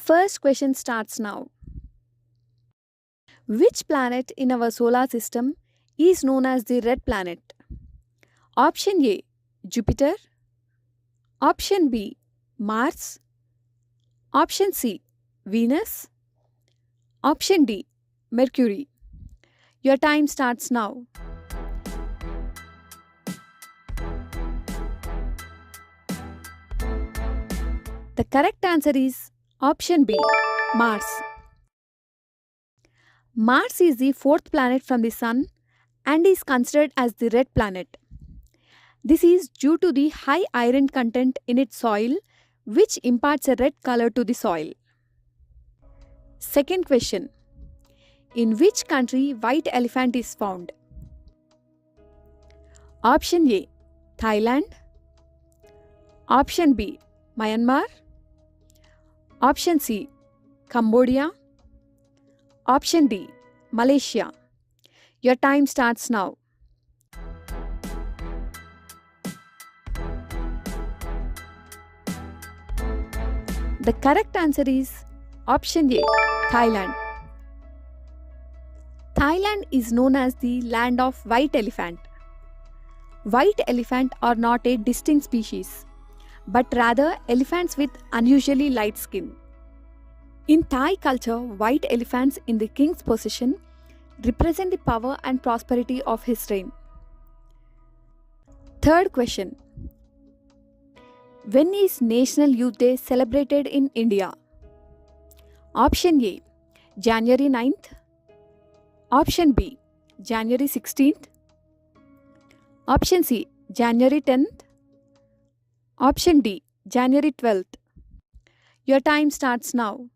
First question starts now. Which planet in our solar system is known as the red planet? Option A, Jupiter. Option B, Mars. Option C, Venus. Option D, Mercury. Your time starts now. The correct answer is option B, Mars. Mars is the fourth planet from the Sun and is considered as the red planet. This is due to the high iron content in its soil, which imparts a red color to the soil. Second question. In which country white elephant is found? Option A, Thailand. Option B, Myanmar. Option C, Cambodia. Option D, Malaysia. Your time starts now. The correct answer is option A, Thailand. Thailand is known as the land of white elephant. White elephant are not a distinct species, but rather elephants with unusually light skin. In Thai culture, white elephants in the king's possession represent the power and prosperity of his reign. Third question. When is National Youth Day celebrated in India? Option A, January 9th. Option B, January 16th. Option C, January 10th. Option D, January 12th. Your time starts now.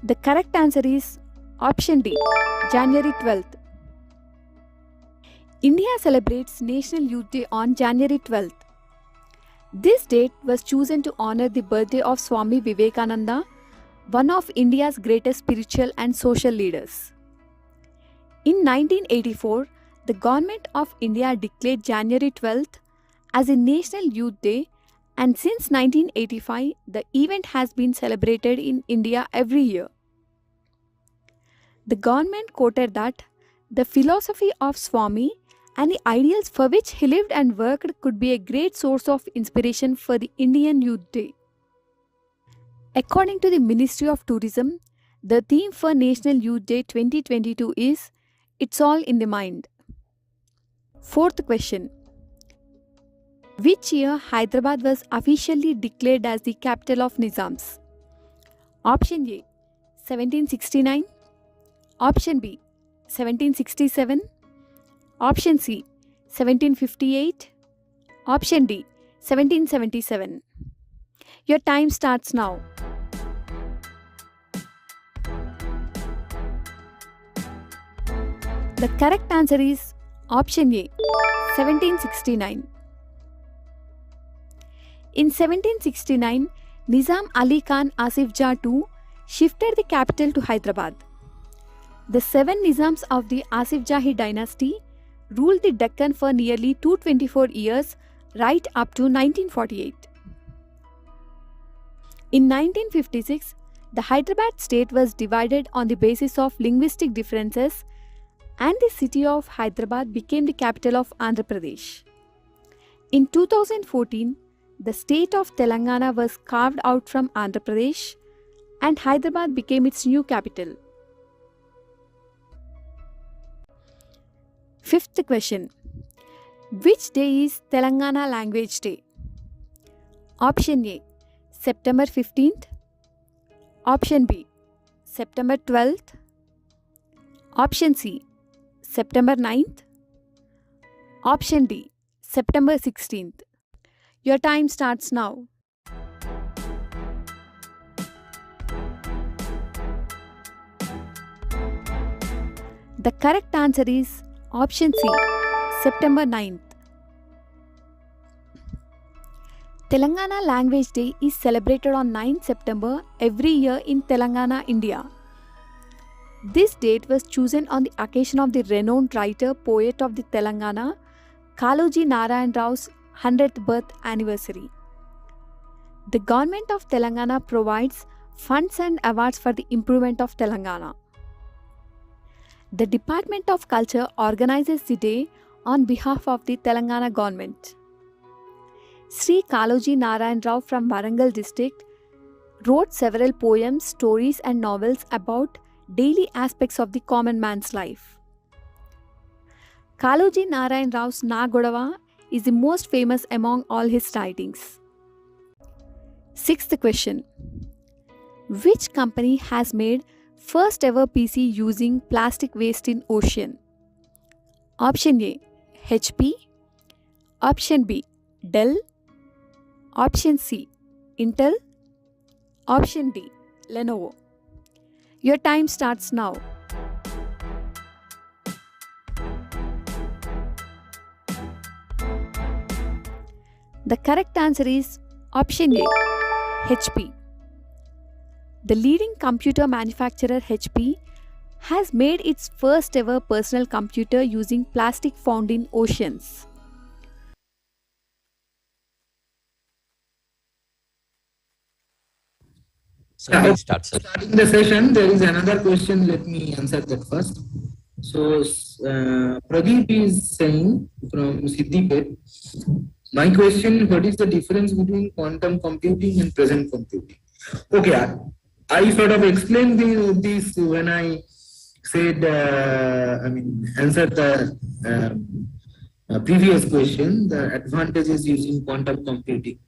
The correct answer is option D, January 12th. India celebrates National Youth Day on January 12th. This date was chosen to honor the birthday of Swami Vivekananda, one of India's greatest spiritual and social leaders. In 1984, the Government of India declared January 12th as a National Youth Day, and since 1985, the event has been celebrated in India every year. The government quoted that the philosophy of Swami and the ideals for which he lived and worked could be a great source of inspiration for the Indian Youth Day. According to the Ministry of Tourism, the theme for National Youth Day 2022 is "It's All in the Mind." Fourth question. Which year Hyderabad was officially declared as the capital of Nizams? Option A, 1769. Option B, 1767. Option C, 1758. Option D, 1777. Your time starts now. The correct answer is option A, 1769. In 1769, Nizam Ali Khan Asif Jah II shifted the capital to Hyderabad. The 7 Nizams of the Asif Jahi dynasty ruled the Deccan for nearly 224 years, right up to 1948. In 1956, the Hyderabad state was divided on the basis of linguistic differences, and the city of Hyderabad became the capital of Andhra Pradesh. In 2014, the state of Telangana was carved out from Andhra Pradesh, and Hyderabad became its new capital. Fifth question. Which day is Telangana Language Day? Option A, September 15th. Option B, September 12th. Option C, September 9th. Option D, September 16th. Your time starts now. The correct answer is option C, September 9th. Telangana Language Day is celebrated on 9th September every year in Telangana, India. This date was chosen on the occasion of the renowned writer, poet of the Telangana, Kaloji Narayan Rao's 100th birth anniversary. The government of Telangana provides funds and awards for the improvement of Telangana. The Department of Culture organizes the day on behalf of the Telangana government. Sri Kaloji Narayan Rao from Warangal district wrote several poems, stories and novels about daily aspects of the common man's life. Kaloji Narayan Rao's Na Godava is the most famous among all his writings. Sixth question. Which company has made first ever PC using plastic waste in ocean? Option A, HP. Option B, Dell. Option C, Intel. Option D, Lenovo. Your time starts now. The correct answer is option A, HP. The leading computer manufacturer HP has made its first ever personal computer using plastic found in oceans. Starting the session, there is another question. Let me answer that first. So, Pradeep is saying from Siddipet, my question, what is the difference between quantum computing and present computing? Okay, I sort of explained this when I said, answered the previous question, the advantages using quantum computing.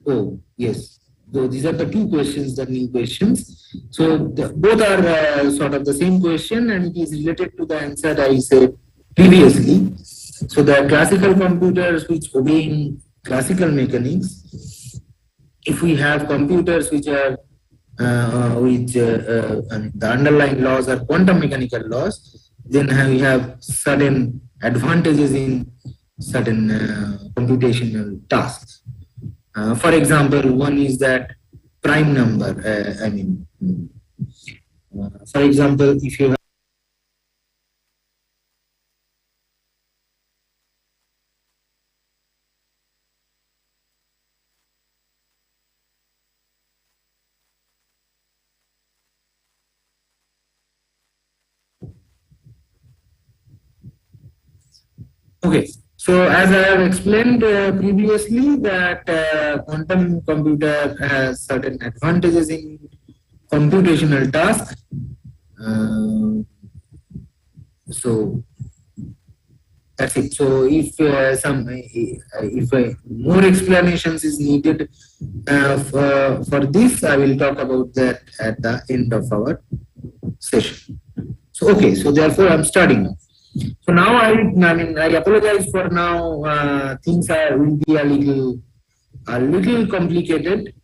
Oh, yes. So these are the two questions, the new questions. So both are sort of the same question, and it is related to the answer I said previously. So the classical computers which obey classical mechanics, if we have computers which are the underlying laws are quantum mechanical laws, then we have certain advantages in certain computational tasks. For example, one is that prime number. For example, if you have okay, so as I have explained previously that quantum computer has certain advantages in computational task. So that's it. So if more explanations is needed for this, I will talk about that at the end of our session. So okay, so therefore I'm starting now. So now I apologize for now. Things will be a little complicated.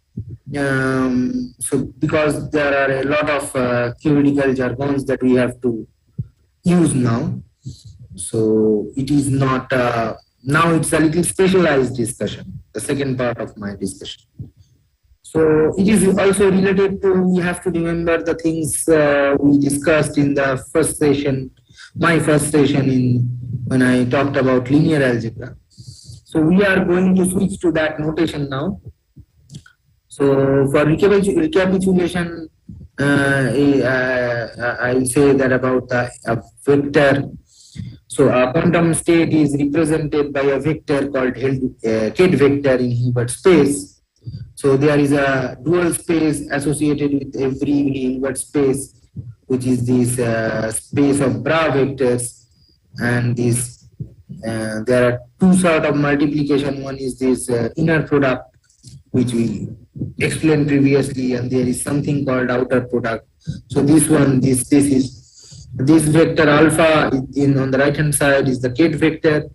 So because there are a lot of theoretical jargons that we have to use now. So it is not now it's a little specialized discussion. The second part of my discussion. So it is also related to, we have to remember the things we discussed in the first session, my first session when I talked about linear algebra. So we are going to switch to that notation now. So for recapitulation, I'll say that about a vector. So a quantum state is represented by a vector called Kate vector in Hilbert space. So there is a dual space associated with every Hilbert space, which is this space of bra vectors, and this there are two sort of multiplication. One is this inner product, which we explained previously, and there is something called outer product. So this vector alpha on the right hand side is the Kate vector,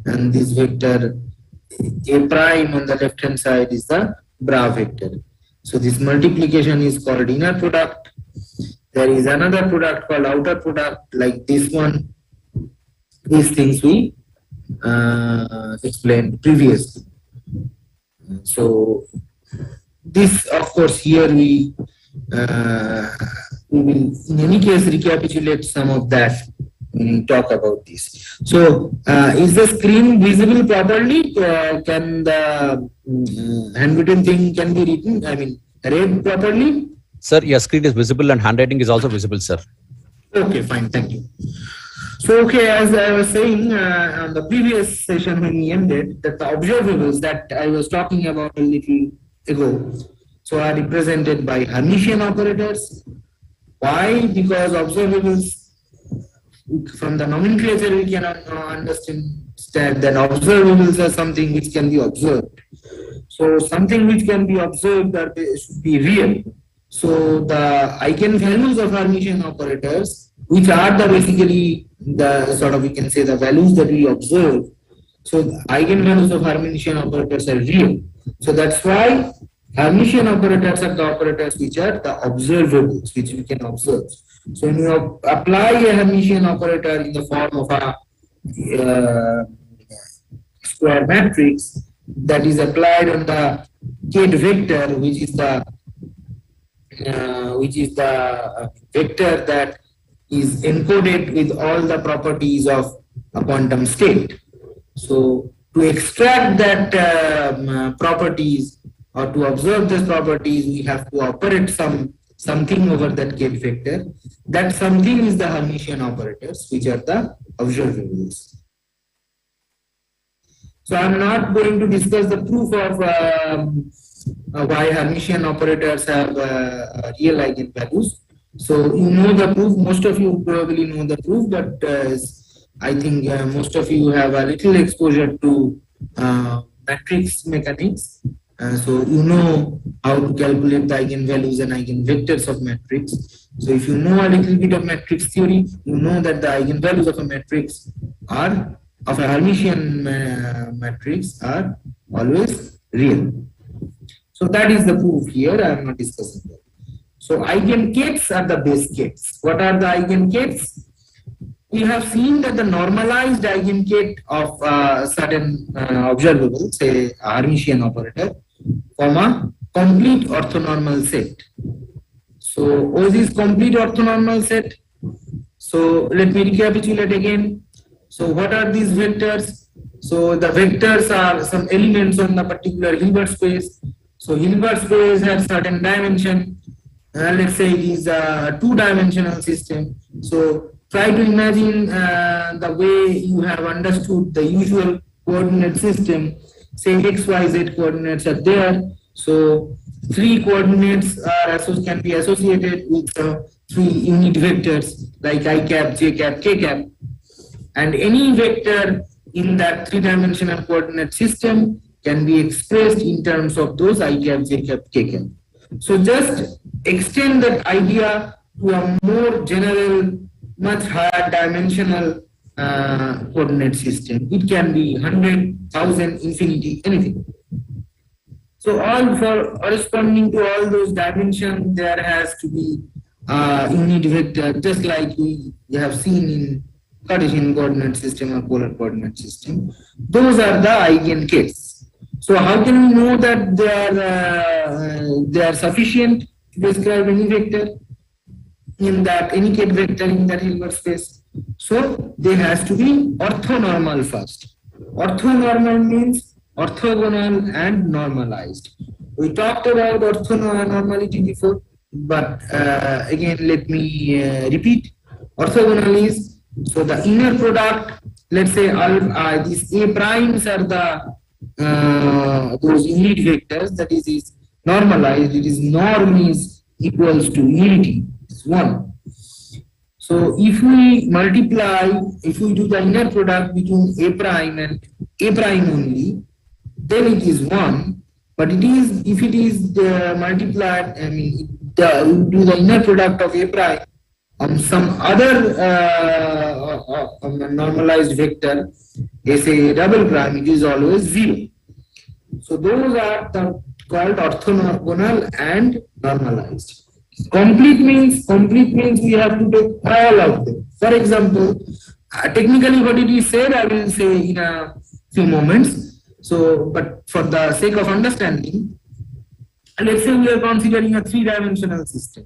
and this vector A prime on the left hand side is the bra vector. So this multiplication is called inner product. There is another product called outer product, like this one. These things we explained previously. So this, of course, here we will in any case recapitulate some of that when we talk about this. So is the screen visible properly? Can the handwritten thing can be written, read properly? Sir, your screen is visible and handwriting is also visible, sir. Okay, fine, thank you. So, okay, as I was saying on the previous session when we ended, that the observables that I was talking about a little ago, so are represented by Hermitian operators. Why? Because observables, from the nomenclature we cannot understand that observables are something which can be observed. So something which can be observed should be real. So the eigenvalues of Hermitian operators, which are basically the sort of, we can say, the values that we observe. So the eigenvalues of Hermitian operators are real. So that's why Hermitian operators are the operators which are the observables, which we can observe. So when you apply a Hermitian operator in the form of a square matrix that is applied on the Kate vector, which is the vector that is encoded with all the properties of a quantum state. So to extract that properties or to observe these properties, we have to operate something over that Kate vector. That something is the Hermitian operators, which are the observables. So I'm not going to discuss the proof of why Hermitian operators have real eigenvalues. So you know the proof, most of you probably know the proof, but I think most of you have a little exposure to matrix mechanics. So you know how to calculate the eigenvalues and eigenvectors of matrix. So if you know a little bit of matrix theory, you know that the eigenvalues of a matrix are, of a Hermitian matrix, are always real. So that is the proof here. I am not discussing that. So eigenkates are the base kates. What are the eigenkates? We have seen that the normalized eigenkate of certain observable, say a Hermitian operator, comma, complete orthonormal set. So what is complete orthonormal set? So let me recapitulate again. So what are these vectors? So the vectors are some elements on the particular Hilbert space. So Hilbert space has certain dimension. Let's say it is a two-dimensional system. So try to imagine the way you have understood the usual coordinate system. Say x, y, z coordinates are there. So three coordinates can be associated with three unit vectors like I cap, j cap, k cap. And any vector in that three-dimensional coordinate system can be expressed in terms of those I cap, j cap, k cap. So just extend that idea to a more general, much higher dimensional coordinate system. It can be 100, 1000, infinity, anything. So all for corresponding to all those dimensions, there has to be unit vector, just like we have seen in Cartesian coordinate system or polar coordinate system. Those are the eigenkets. So how can we know that they are sufficient to describe any vector in that any ket vector in that Hilbert space? So they has to be orthonormal first. Orthonormal means orthogonal and normalized. We talked about orthonormality before, but again let me repeat. Orthogonal is, so the inner product, let's say these A primes are the those unit vectors, that is normalized. It is norm is equals to unity, it's 1. So if we multiply, if we do the inner product between A prime and A prime only, then it is 1. But it is, if it is multiplied, I mean, do the inner product of A prime on some other normalized vector, say double prime, it is always 0. So those are called orthogonal and normalized. Complete means we have to take all of them. For example, technically what it is said, I will say in a few moments. So, but for the sake of understanding, let's say we are considering a three-dimensional system.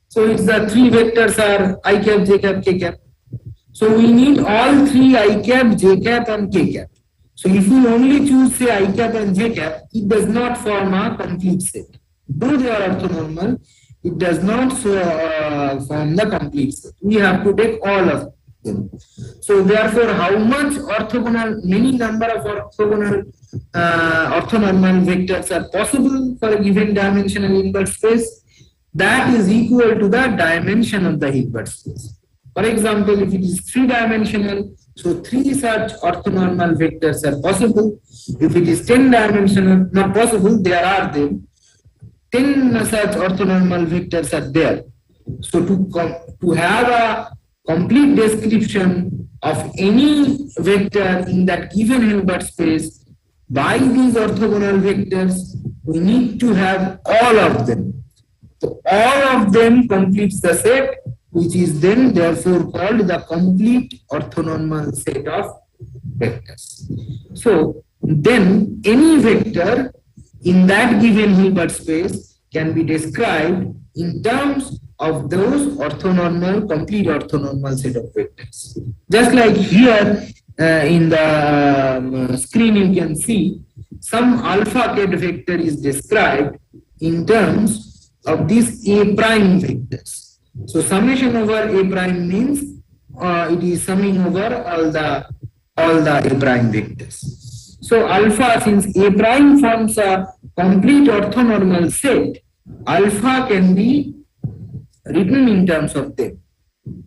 So it's the three vectors are I cap, j cap, k cap. So we need all three I cap, j cap and k cap. So if we only choose say I cap and j cap, it does not form a complete set. Though they are orthonormal, it does not form the complete set. We have to take all of them. So therefore, how much orthogonal, many number of orthogonal orthonormal vectors are possible for a given dimensional Hilbert space, that is equal to the dimension of the Hilbert space. For example, if it is three-dimensional, so 3 such orthonormal vectors are possible. If it is 10-dimensional, not possible, there are them. 10 such orthonormal vectors are there. So to have a complete description of any vector in that given Hilbert space by these orthogonal vectors, we need to have all of them. So all of them completes the set, which is then therefore called the complete orthonormal set of vectors. So then any vector in that given Hilbert space can be described in terms of those orthonormal, complete orthonormal set of vectors. Just like here in the screen you can see some alpha ket vector is described in terms of these A prime vectors. So summation over A prime means it is summing over all the A prime vectors. So alpha, since A prime forms a complete orthonormal set, alpha can be written in terms of them.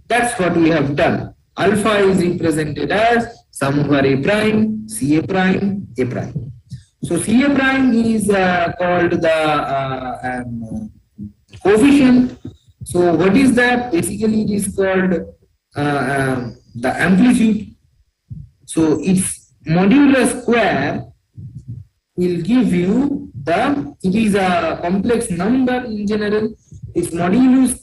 That's what we have done. Alpha is represented as sum over A prime, C A prime, A prime. So C A prime is called the coefficient. So what is that? Basically it is called the amplitude. So its modular square will give you it is a complex number in general. Its modulus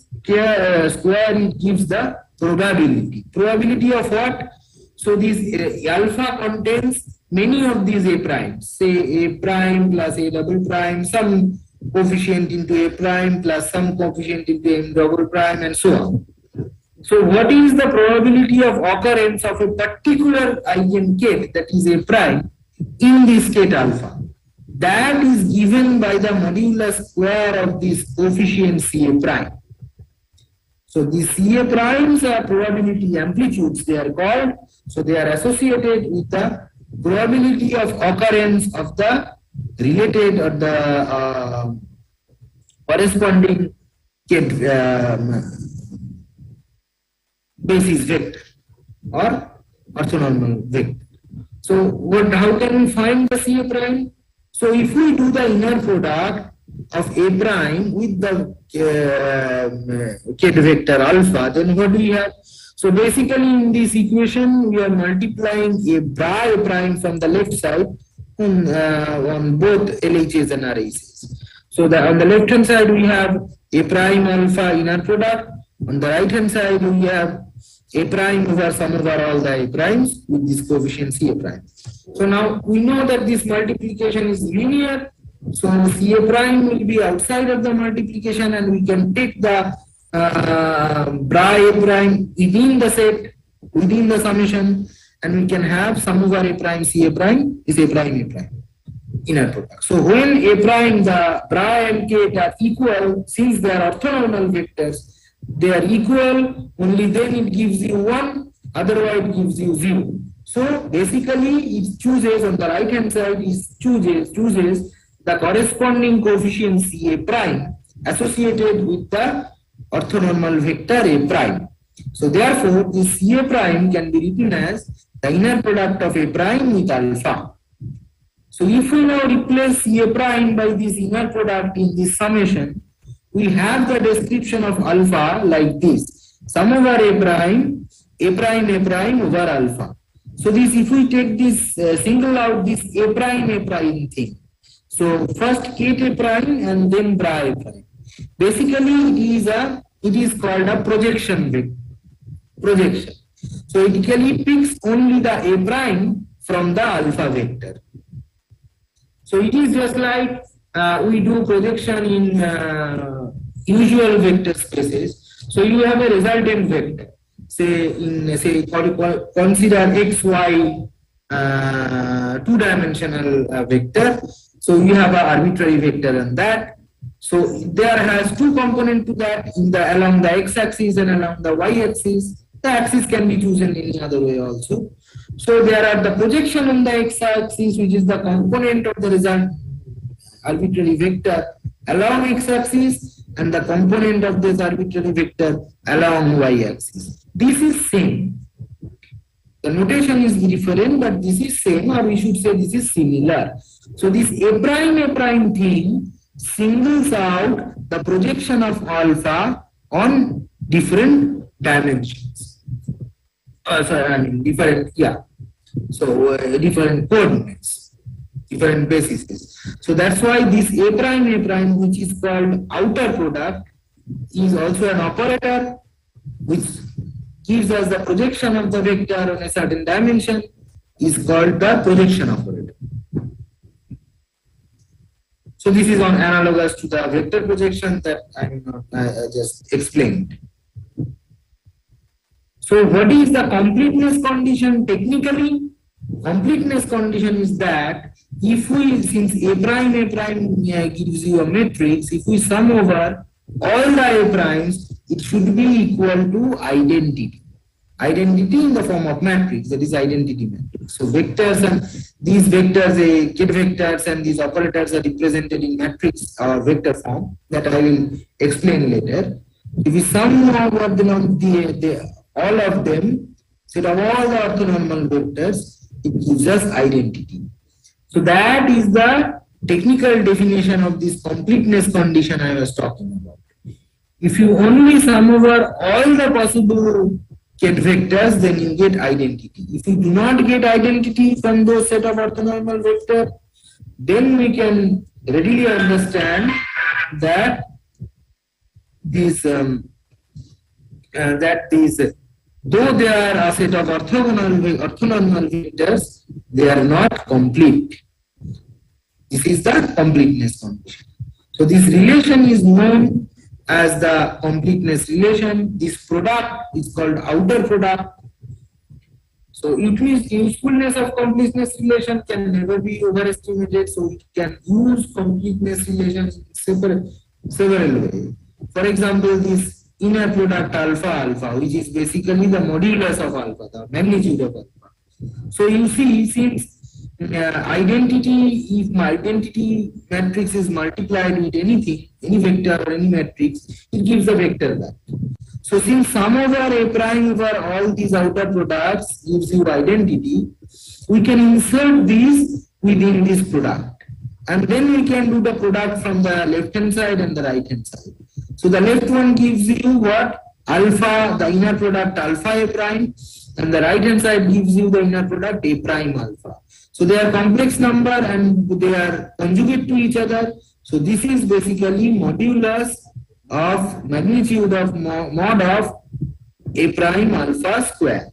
square it gives the probability. Probability of what? So this alpha contains many of these A primes, say A prime plus A double prime, some coefficient into A prime plus some coefficient into M double prime, and so on. So what is the probability of occurrence of a particular eigenkth, that is A prime, in this kth alpha? That is given by the modulus square of this coefficient Ca prime. So these Ca primes are probability amplitudes, they are called. So they are associated with the probability of occurrence of the related or the corresponding basis vector or orthonormal vector. So how can we find the Ca prime? So if we do the inner product of A prime with the kth vector alpha, then what do we have? So basically in this equation, we are multiplying A prime from the left side on both LHS and RHS. So on the left hand side, we have A prime alpha inner product. On the right hand side, we have A prime over sum over all the A primes with this coefficient Ca prime. So now we know that this multiplication is linear. So Ca prime will be outside of the multiplication, and we can take the bra A prime within the set, within the summation, and we can have sum over A prime Ca prime is A prime inner product. So when A prime, the bra and kth are equal, since they are orthonormal vectors, they are equal, only then it gives you 1, otherwise it gives you 0. So basically it chooses on the right hand side, it chooses the corresponding coefficient Ca prime associated with the orthonormal vector A prime. So therefore this Ca prime can be written as the inner product of A prime with alpha. So if we now replace Ca prime by this inner product in this summation, we have the description of alpha like this: sum over A prime over alpha. So this, if we take this, single out this A prime thing. So first kth A prime and then bra A prime. Basically it is called a projection vector. Projection. So it typically picks only the A prime from the alpha vector. So it is just like we do projection in usual vector spaces. So you have a resultant vector. Consider xy two-dimensional vector. So you have an arbitrary vector on that. So there has two components to that, along the x-axis and along the y-axis. The axis can be chosen in any other way also. So there are the projection on the x-axis, which is the component of the result arbitrary vector along x-axis, and the component of this arbitrary vector along y-axis. This is same. The notation is different, but this is same, or we should say this is similar. So this A prime thing singles out the projection of alpha on different dimensions. Different coordinates, different bases. So that's why this A prime, which is called outer product, is also an operator which gives us the projection of the vector on a certain dimension, is called the projection operator. So this is on analogous to the vector projection that I will not just explained. So what is the completeness condition technically? Completeness condition is that if we, since A prime gives you a matrix, if we sum over all the A primes, it should be equal to identity. Identity in the form of matrix, that is identity matrix. So vectors, and these vectors, kth vectors and these operators are represented in matrix or vector form that I will explain later. If we sum over all of them, set of all the orthonormal vectors, it gives us identity. So that is the technical definition of this completeness condition I was talking about. If you only sum over all the possible kth vectors, then you get identity. If you do not get identity from those set of orthonormal vectors, then we can readily understand that these though they are a set of orthonormal vectors, they are not complete. This is the completeness condition. So this relation is known as the completeness relation. This product is called outer product. So it means usefulness of completeness relation can never be overestimated. So we can use completeness relations several ways. For example, this inner product alpha alpha, which is basically the modulus of alpha, the magnitude of alpha. So you see, since if my identity matrix is multiplied with anything, any vector or any matrix, it gives a vector back. So since sum over A prime over all these outer products gives you identity, we can insert these within this product. And then we can do the product from the left hand side and the right hand side. So the left one gives you what? Alpha, the inner product alpha A prime, and the right hand side gives you the inner product A prime alpha. So they are complex number and they are conjugate to each other. So this is basically modulus of magnitude of mod of A prime alpha square.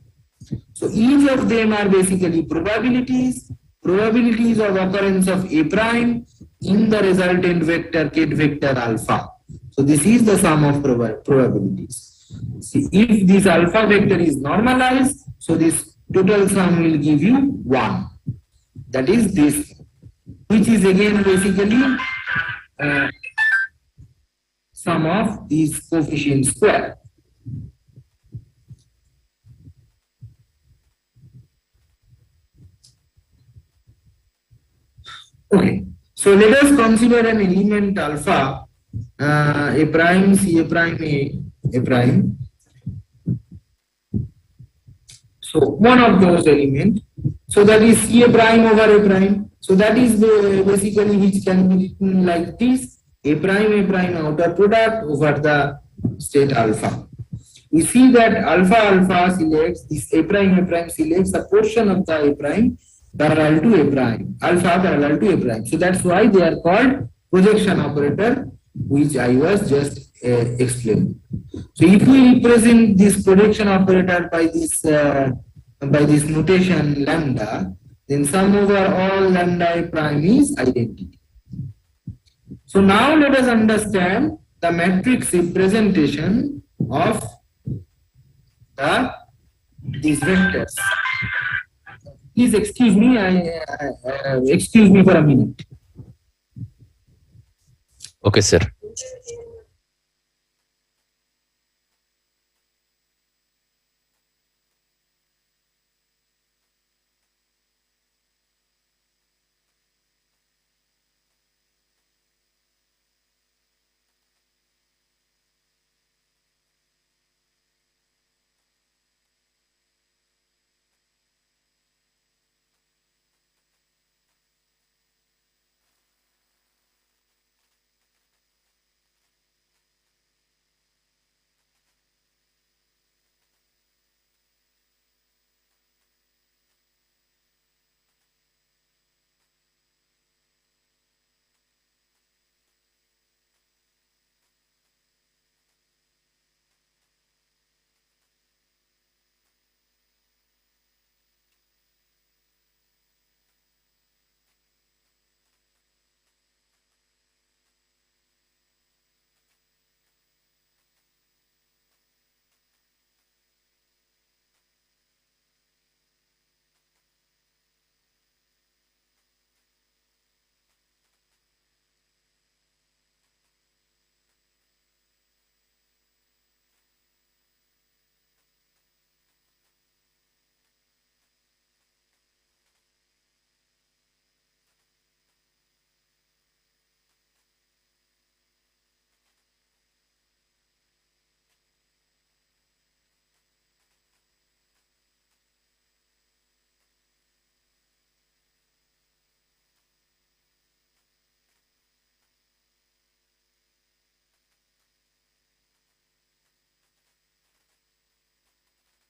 So each of them are basically probabilities of occurrence of A prime in the resultant vector ket vector alpha. So this is the sum of probabilities. See, if this alpha vector is normalized, so this total sum will give you 1. That is this, which is again basically sum of these coefficients square. Okay, so let us consider an element alpha, A prime, C A prime, A prime. So one of those elements. So that is C A prime over A prime. So that is basically which can be written like this: A prime outer product over the state alpha. We see that alpha selects this A prime selects a portion of the A prime parallel to A prime, alpha parallel to A prime. So that's why they are called projection operator, which I was just explaining. So if we represent this projection operator by this notation lambda, then sum over all lambda A prime is identity. So now let us understand the matrix representation of these vectors. Please excuse me. Excuse me for a minute. Okay, sir.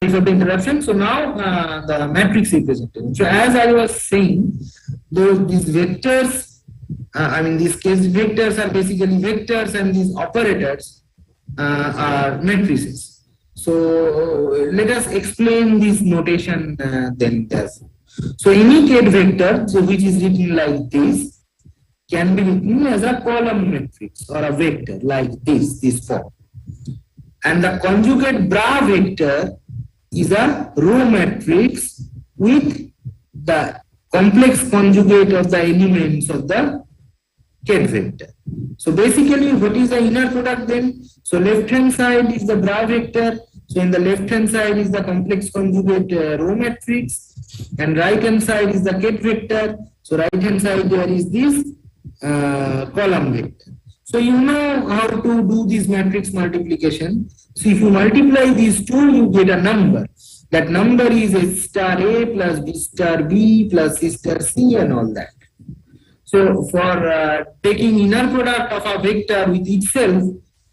For the interruption. So now the matrix representation. So as I was saying, these vectors, these case vectors are basically vectors, and these operators are matrices. So let us explain this notation then. So any ket vector, so which is written like this, can be written as a column matrix or a vector like this form. And the conjugate bra vector is a row matrix with the complex conjugate of the elements of the ket vector. So basically, what is the inner product then? So left hand side is the bra vector. So in the left hand side is the complex conjugate row matrix, and right hand side is the ket vector. So right hand side there is this column vector. So you know how to do this matrix multiplication. So if you multiply these two, you get a number. That number is A star A plus B star B plus C star C and all that. So for taking inner product of a vector with itself,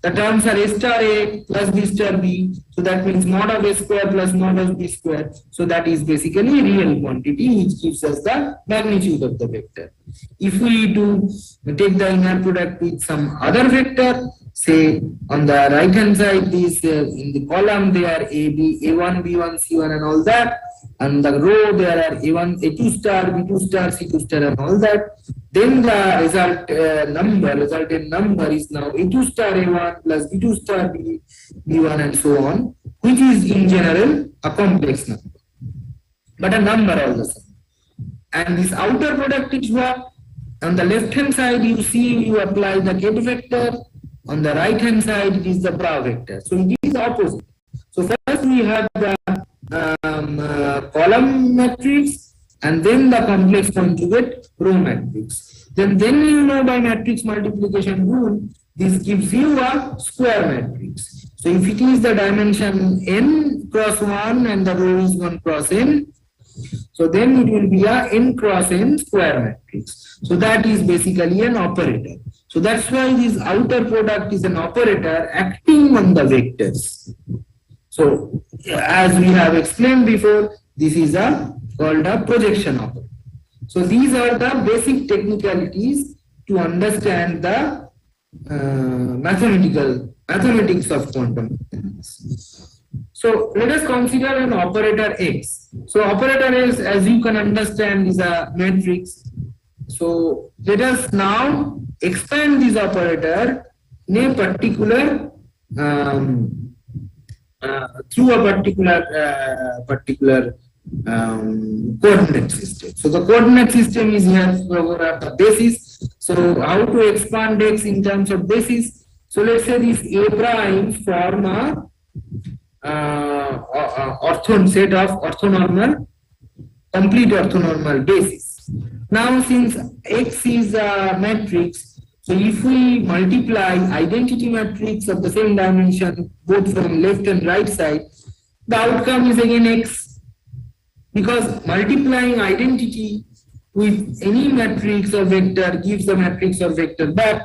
the terms are A star A plus B star B. So that means mod of A square plus mod of B square. So that is basically real quantity which gives us the magnitude of the vector. If we take the inner product with some other vector, say on the right hand side, this in the column there are A1, B1, C1 and all that. And the row there are A1, A2 star, B2 star, C2 star and all that. Then the resultant number is now A2 star A1 plus B2 star B1 and so on, which is in general a complex number, but a number all the same. And this outer product is what? On the left hand side you see you apply the ket vector, on the right hand side it is the bra vector. So it is opposite. So first we have the column matrix and then the complex conjugate row matrix. Then you know by matrix multiplication rule, this gives you a square matrix. So if it is the dimension n cross 1 and the row is 1 cross n, so then it will be a n cross n square matrix. So that is basically an operator. So that's why this outer product is an operator acting on the vectors. So as we have explained before, this is called a projection operator. So these are the basic technicalities to understand the mathematics of quantum mechanics. So let us consider an operator X. So operator X, as you can understand, is a matrix. So let us now expand this operator in a particular through a particular coordinate system. So the coordinate system is here for the basis. So how to expand X in terms of basis? So let's say this A prime form a set of orthonormal, complete orthonormal basis. Now since X is a matrix, so if we multiply identity matrix of the same dimension both from left and right side, the outcome is again X. Because multiplying identity with any matrix or vector gives the matrix or vector back.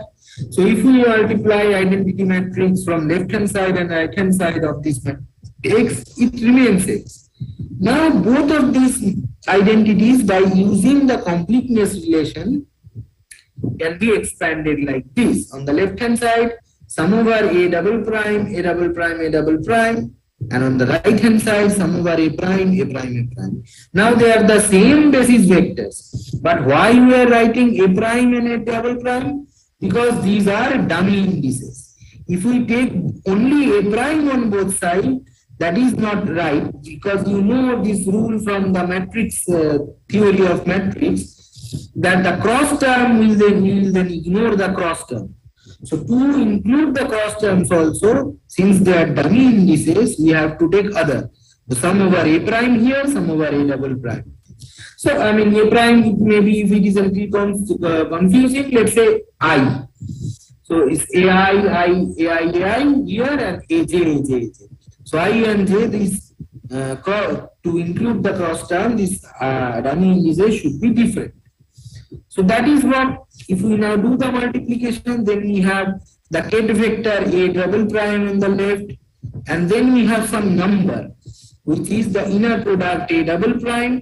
So if we multiply identity matrix from left hand side and right hand side of this matrix X, it remains X. Now both of these identities, by using the completeness relation, can be expanded like this. On the left hand side, sum over A double prime, A double prime, A double prime. And on the right hand side, sum over A prime, A prime, A prime. Now they are the same basis vectors. But why we are writing A prime and A double prime? Because these are dummy indices. If we take only A prime on both sides, that is not right, because you know this rule from the matrix theory of matrix, that the cross term will then ignore the cross term. So to include the cross terms also, since they are dummy indices, we have to take other. So sum over A prime here, sum over A double prime. So I mean A prime, maybe if it is a little confusing, let's say I. So it's AI here and AJ. So I and J, this to include the cross term, this dummy indices should be different. So that is what, if we now do the multiplication, then we have the ket vector A double prime on the left, and then we have some number, which is the inner product A double prime,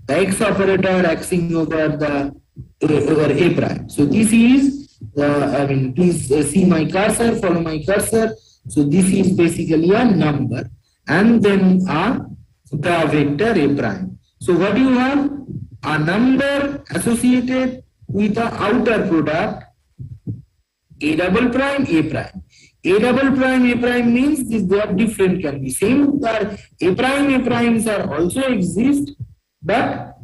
the X operator acting over the over A prime. So this is the, please see my cursor, follow my cursor. So this is basically a number, and then the vector A prime. So what you have? A number associated with the outer product A double prime, A prime. A double prime, A prime means they are different, can be same. A primes are also exist, but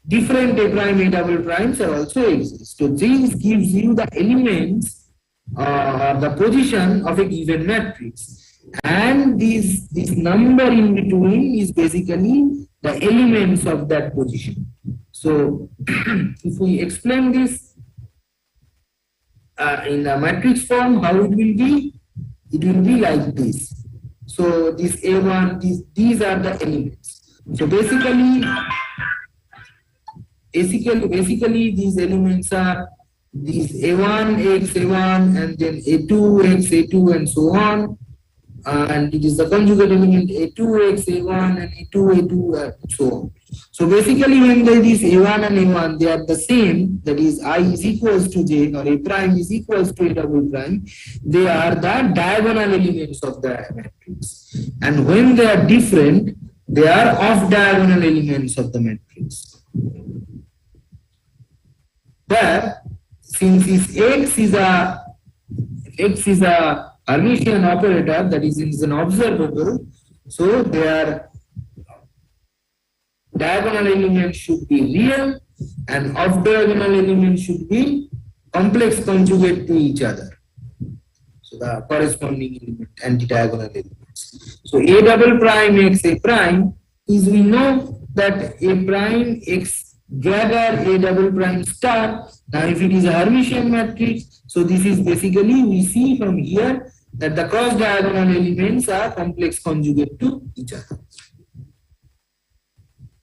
different A prime, A double primes are also exist. So this gives you the elements, the position of a given matrix. And this number in between is basically the elements of that position. So if we explain this in a matrix form, how it will be? It will be like this. So this A1, these are the elements. So basically these elements are these A1 x A1 and then A2 x A2 and so on. And it is the conjugate element A2 x A1 and A2 A2 and so on. So basically when there is A1 and A1, they are the same, that is I is equals to J or A prime is equals to A double prime, they are the diagonal elements of the matrix. And when they are different, they are off diagonal elements of the matrix. But since this X is a Hermitian operator, that is an observable, so their diagonal element should be real and off diagonal element should be complex conjugate to each other. So the corresponding element, anti-diagonal elements. So A double prime x A prime is, we know that A prime x gather A double prime star. Now if it is a Hermitian matrix, so this is basically, we see from here that the cross diagonal elements are complex conjugate to each other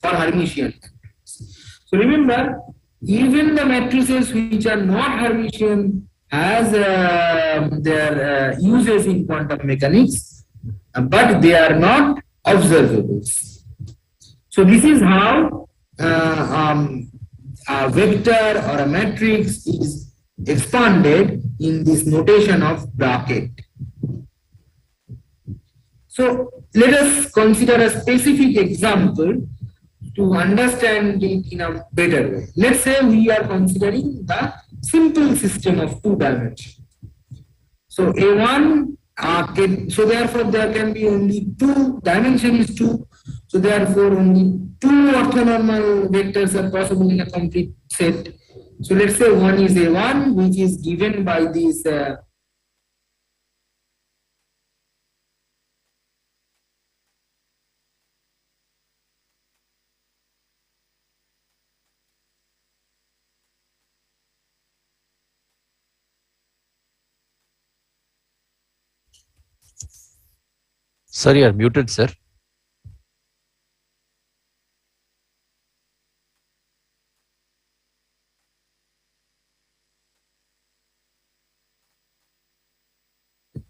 for Hermitian matrix. So remember, even the matrices which are not Hermitian has their uses in quantum mechanics, but they are not observables. So this is how a vector or a matrix is expanded in this notation of bracket. So let us consider a specific example to understand it in a better way. Let's say we are considering the simple system of 2 dimensions. So A1, so therefore there can be only 2, dimension is 2. So therefore only 2 orthonormal vectors are possible in a complete set. So let's say one is A1, which is given by this Sir, you are muted, sir.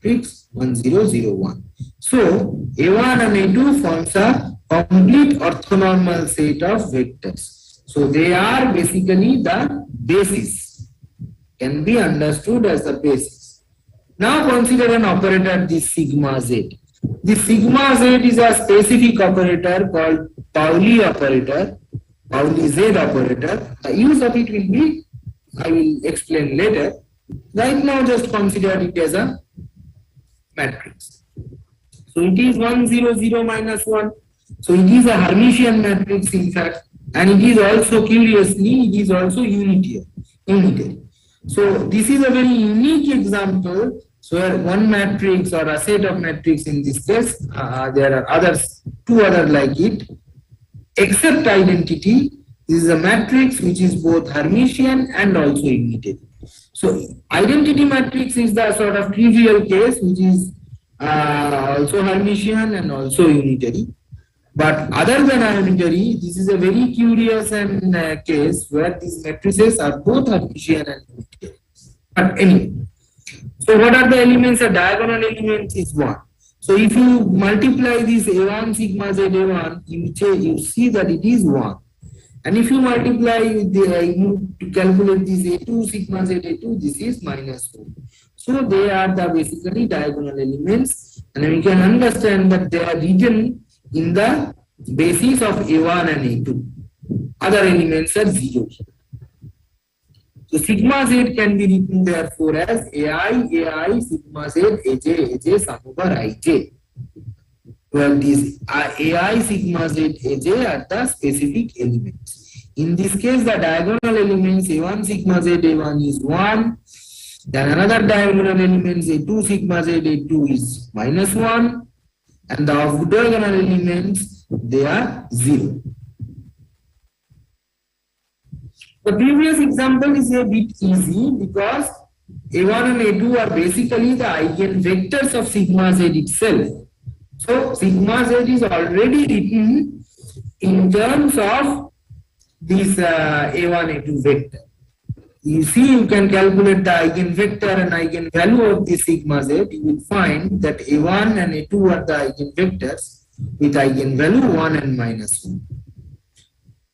matrix 1001. So A1 and A2 forms a complete orthonormal set of vectors. So they are basically the basis, can be understood as the basis. Now consider an operator, this sigma z. This sigma z is a specific operator called Pauli operator, Pauli z operator. The use of it will be, I will explain later. Right now just consider it as a matrix. So it is 1 0 0 minus 1. So it is a Hermitian matrix in fact, and it is also, curiously, it is also unitary. So this is a very unique example. So where one matrix or a set of matrix in this case, there are others, 2 other like it, except identity. This is a matrix which is both Hermitian and also unitary. So identity matrix is the sort of trivial case which is also Hermitian and also unitary. But other than unitary, this is a very curious and case where these matrices are both Hermitian and unitary. But anyway, so what are the elements? A diagonal element is 1. So if you multiply this A1 sigma z A1, you see that it is 1. And if you multiply, you calculate this A2 sigma z A2, this is minus 4. So they are the basically diagonal elements, and we can understand that they are written in the basis of A1 and A2. Other elements are 0. So sigma z can be written therefore as AI, sigma z, AJ, sum over IJ. Well, these AI, sigma z, AJ are the specific elements. In this case, the diagonal elements A1, sigma z, A1 is 1. Then another diagonal elements A2, sigma z, A2 is -1. And the off-diagonal elements, they are 0. The previous example is a bit easy because A1 and A2 are basically the eigenvectors of sigma z itself. So sigma z is already written in terms of this A1, A2 vector. You see, you can calculate the eigenvector and eigenvalue of this sigma z. You will find that A1 and A2 are the eigenvectors with eigenvalue 1 and -1.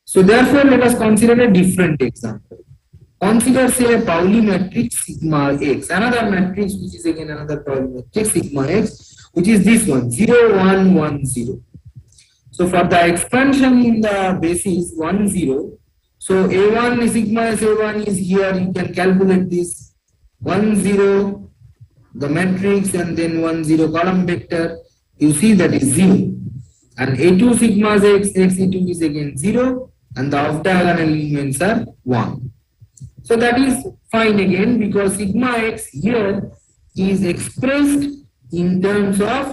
So therefore, let us consider a different example. Consider, say, a Pauli matrix sigma x, another matrix which is again another Pauli matrix sigma x, which is this one 0, 1, 1, 0. So for the expansion in the basis 1, 0, so A1 sigma s A1 is here. You can calculate this 1, 0, the matrix, and then 1, 0 column vector. You see that is 0. And A2 sigma x E2 is again 0. And the off-diagonal elements are 1. So that is fine again because sigma x here is expressed in terms of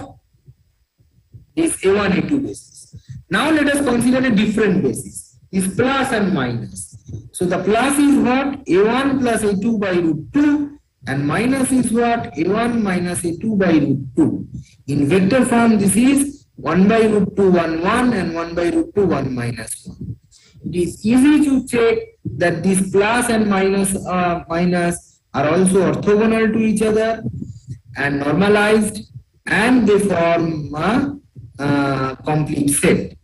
this A1, A2 basis. Now let us consider a different basis, is plus and minus. So the plus is what? A1 plus A2 by root 2, and minus is what? A1 minus A2 by root 2. In vector form, this is 1 by root 2, 1, 1, and 1 by root 2, 1 minus 1. It is easy to check that these plus and minus are also orthogonal to each other and normalized, and they form a complete set.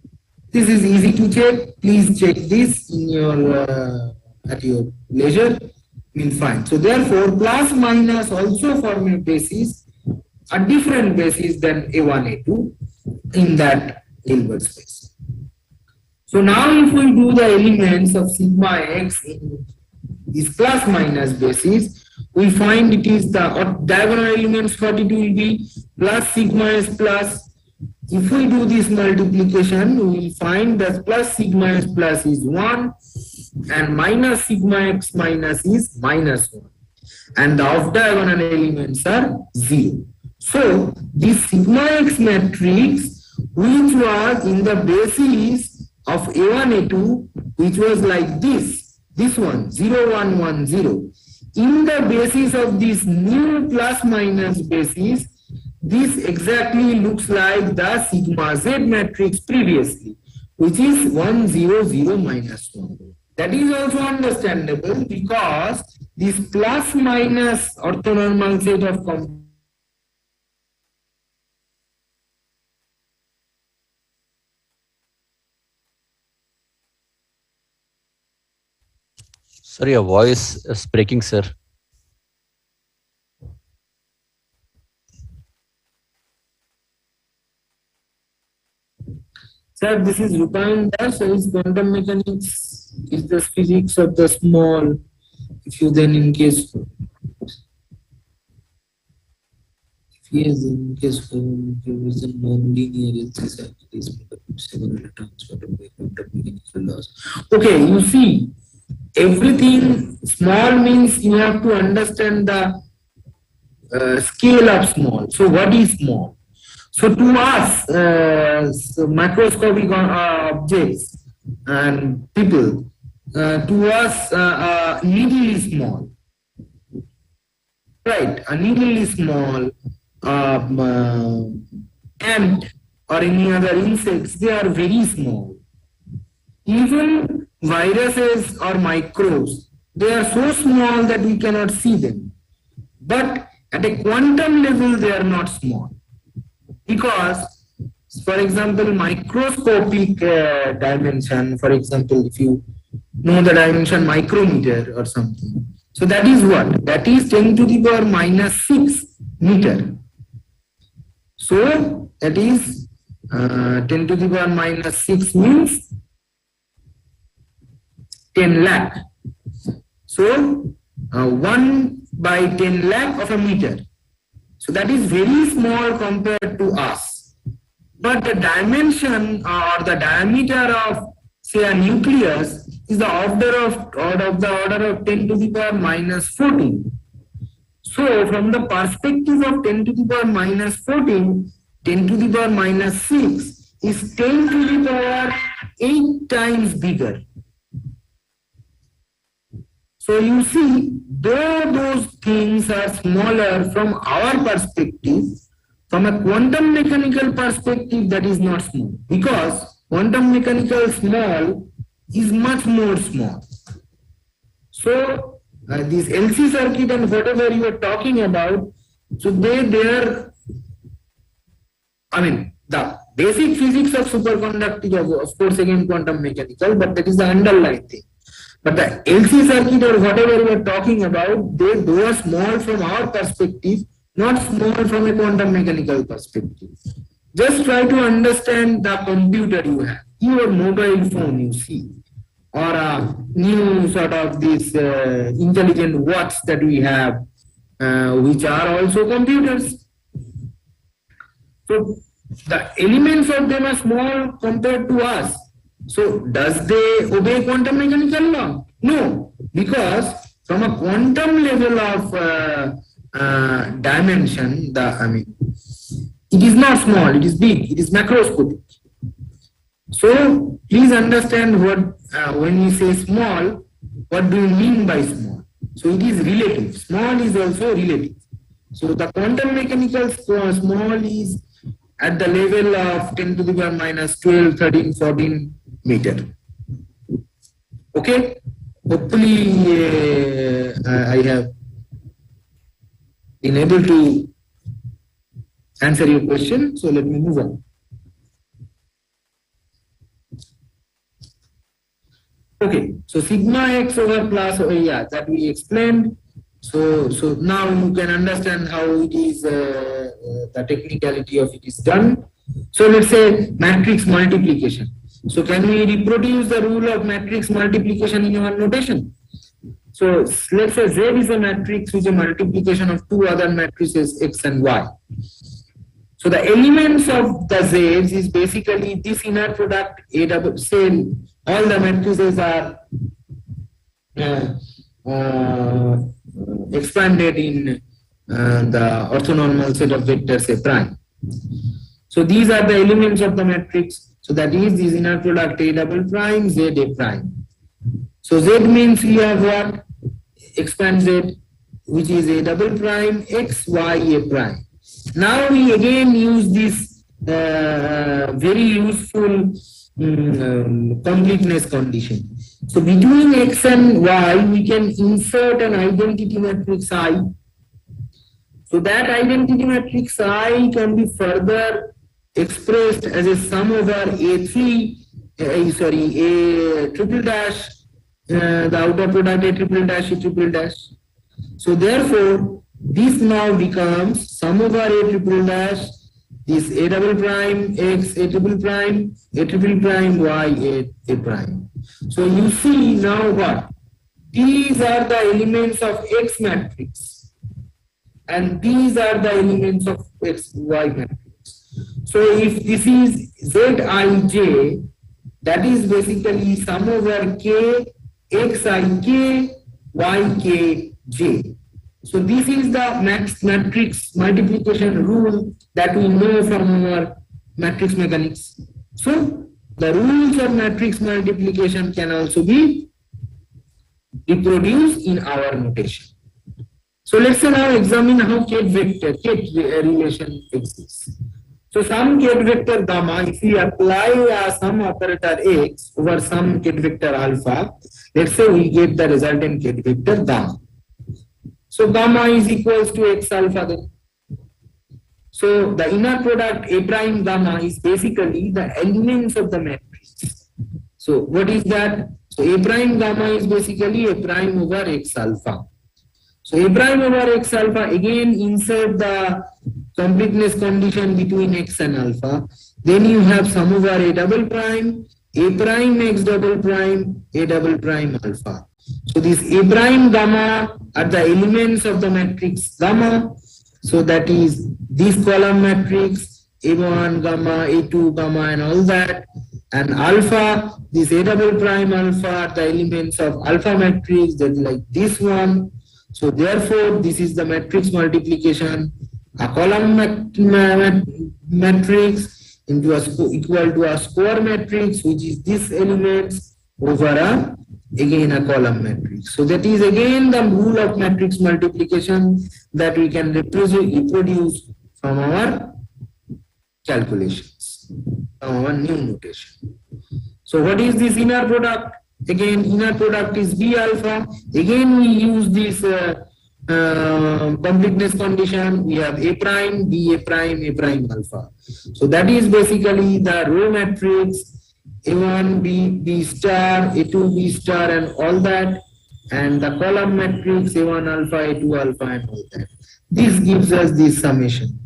This is easy to check. Please check this in your at your leisure. You will find. So therefore, plus minus also form a basis, a different basis than A1, A2 in that Hilbert space. So now if we do the elements of sigma x in this plus minus basis, we find it is the diagonal elements for it will be plus sigma s plus. If we do this multiplication, we will find that plus sigma s plus is 1 and minus sigma x minus is -1. And the off-diagonal elements are 0. So this sigma x matrix, which was in the basis of A1, A2, which was like this one, 0, 1, 1, 0. In the basis of this new plus minus basis, this exactly looks like the sigma z matrix previously, which is 1, 0, 0, -1. That is also understandable because this plus minus orthonormal set of Sorry, your voice is breaking, sir. Sir, this is Rupan Das, is quantum mechanics, is the physics of the small. If you then in case yes, in case for non-linear okay, you see, everything small means you have to understand the scale of small. So what is small? So to us, macroscopic objects and people, to us, needle is small. Right, a needle is small. Ant or any other insects, they are very small. Even viruses or microbes, they are so small that we cannot see them. But at a quantum level, they are not small. Because, for example, microscopic dimension, for example, if you know the dimension micrometer or something. So that is what? That is 10 to the power minus 6 meter. So that is 10 to the power minus 6 means 10 lakh. So 1 by 10 lakh of a meter. So that is very small compared to us. But the dimension or the diameter of, say, a nucleus is the order of 10 to the power minus 14. So from the perspective of 10 to the power minus 14, 10 to the power minus 6 is 10 to the power 8 times bigger. So you see, though those things are smaller from our perspective, from a quantum mechanical perspective, that is not small, because quantum mechanical small is much more small. So this LC circuit and whatever you are talking about, so they are, I mean, the basic physics of superconductivity, of course, again quantum mechanical, but that is the underlying thing. But the LC circuit or whatever we are talking about, they are small from our perspective, not small from a quantum mechanical perspective. Just try to understand the computer you have, your mobile phone you see, or a new sort of this intelligent watch that we have, which are also computers. So the elements of them are small compared to us. So does they obey quantum mechanical law? No, because from a quantum level of dimension, it is not small, it is big, it is macroscopic. So please understand what when we say small, what do you mean by small? So it is relative. Small is also relative. So the quantum mechanical small is at the level of 10 to the power minus 12, 13, 14 meter. Okay? Hopefully I have been able to answer your question. So let me move on. Okay, so sigma x over plus, that we explained. So now you can understand how it is, the technicality of it is done. So let's say matrix multiplication. So can we reproduce the rule of matrix multiplication in our notation? So let's say Z is a matrix which is a multiplication of two other matrices X and Y. So the elements of the Z's is basically this inner product A double, say all the matrices are expanded in the orthonormal set of vectors A prime. So these are the elements of the matrix. So that is this inner product A double prime, Z A prime. So Z means we have what? Expand Z, which is A double prime, X, Y, A prime. Now we again use this very useful completeness condition. So between X and Y, we can insert an identity matrix I. So that identity matrix I can be further expressed as a sum over A triple dash, the outer product A triple dash, A triple dash. So therefore, this now becomes sum over A triple dash, this A double prime, X, A triple prime, Y, A prime. So you see now what? These are the elements of X matrix. And these are the elements of X, Y matrix. So if this is Zij, that is basically sum over K, Xik, Yk, So this is the matrix multiplication rule that we know from our matrix mechanics. So the rules of matrix multiplication can also be reproduced in our notation. So let's say now examine how Ket relation exists. So some Ket vector gamma, if we apply a sum operator X over some Ket vector alpha, let's say we get the resultant Ket vector gamma. So gamma is equals to X alpha then. So the inner product A prime gamma is basically the elements of the matrix. So what is that? So A prime gamma is basically A prime over X alpha. So A prime over X alpha, again insert the completeness condition between X and alpha. Then you have sum over A double prime, A prime X double prime, A double prime alpha. So this A prime gamma are the elements of the matrix gamma. So that is this column matrix, A1 gamma, A2 gamma and all that. And alpha, this A double prime alpha are the elements of alpha matrix, that is like this one. So therefore, this is the matrix multiplication, a column matrix into equal to a square matrix, which is this elements over again a column matrix. So that is again the rule of matrix multiplication that we can reproduce from our calculations, from our new notation. So what is this inner product? Again, inner product is B alpha. Again, we use this completeness condition. We have A prime, B A prime alpha. So that is basically the row matrix, A1, B star, A2, B star and all that. And the column matrix, A1 alpha, A2 alpha and all that. This gives us this summation.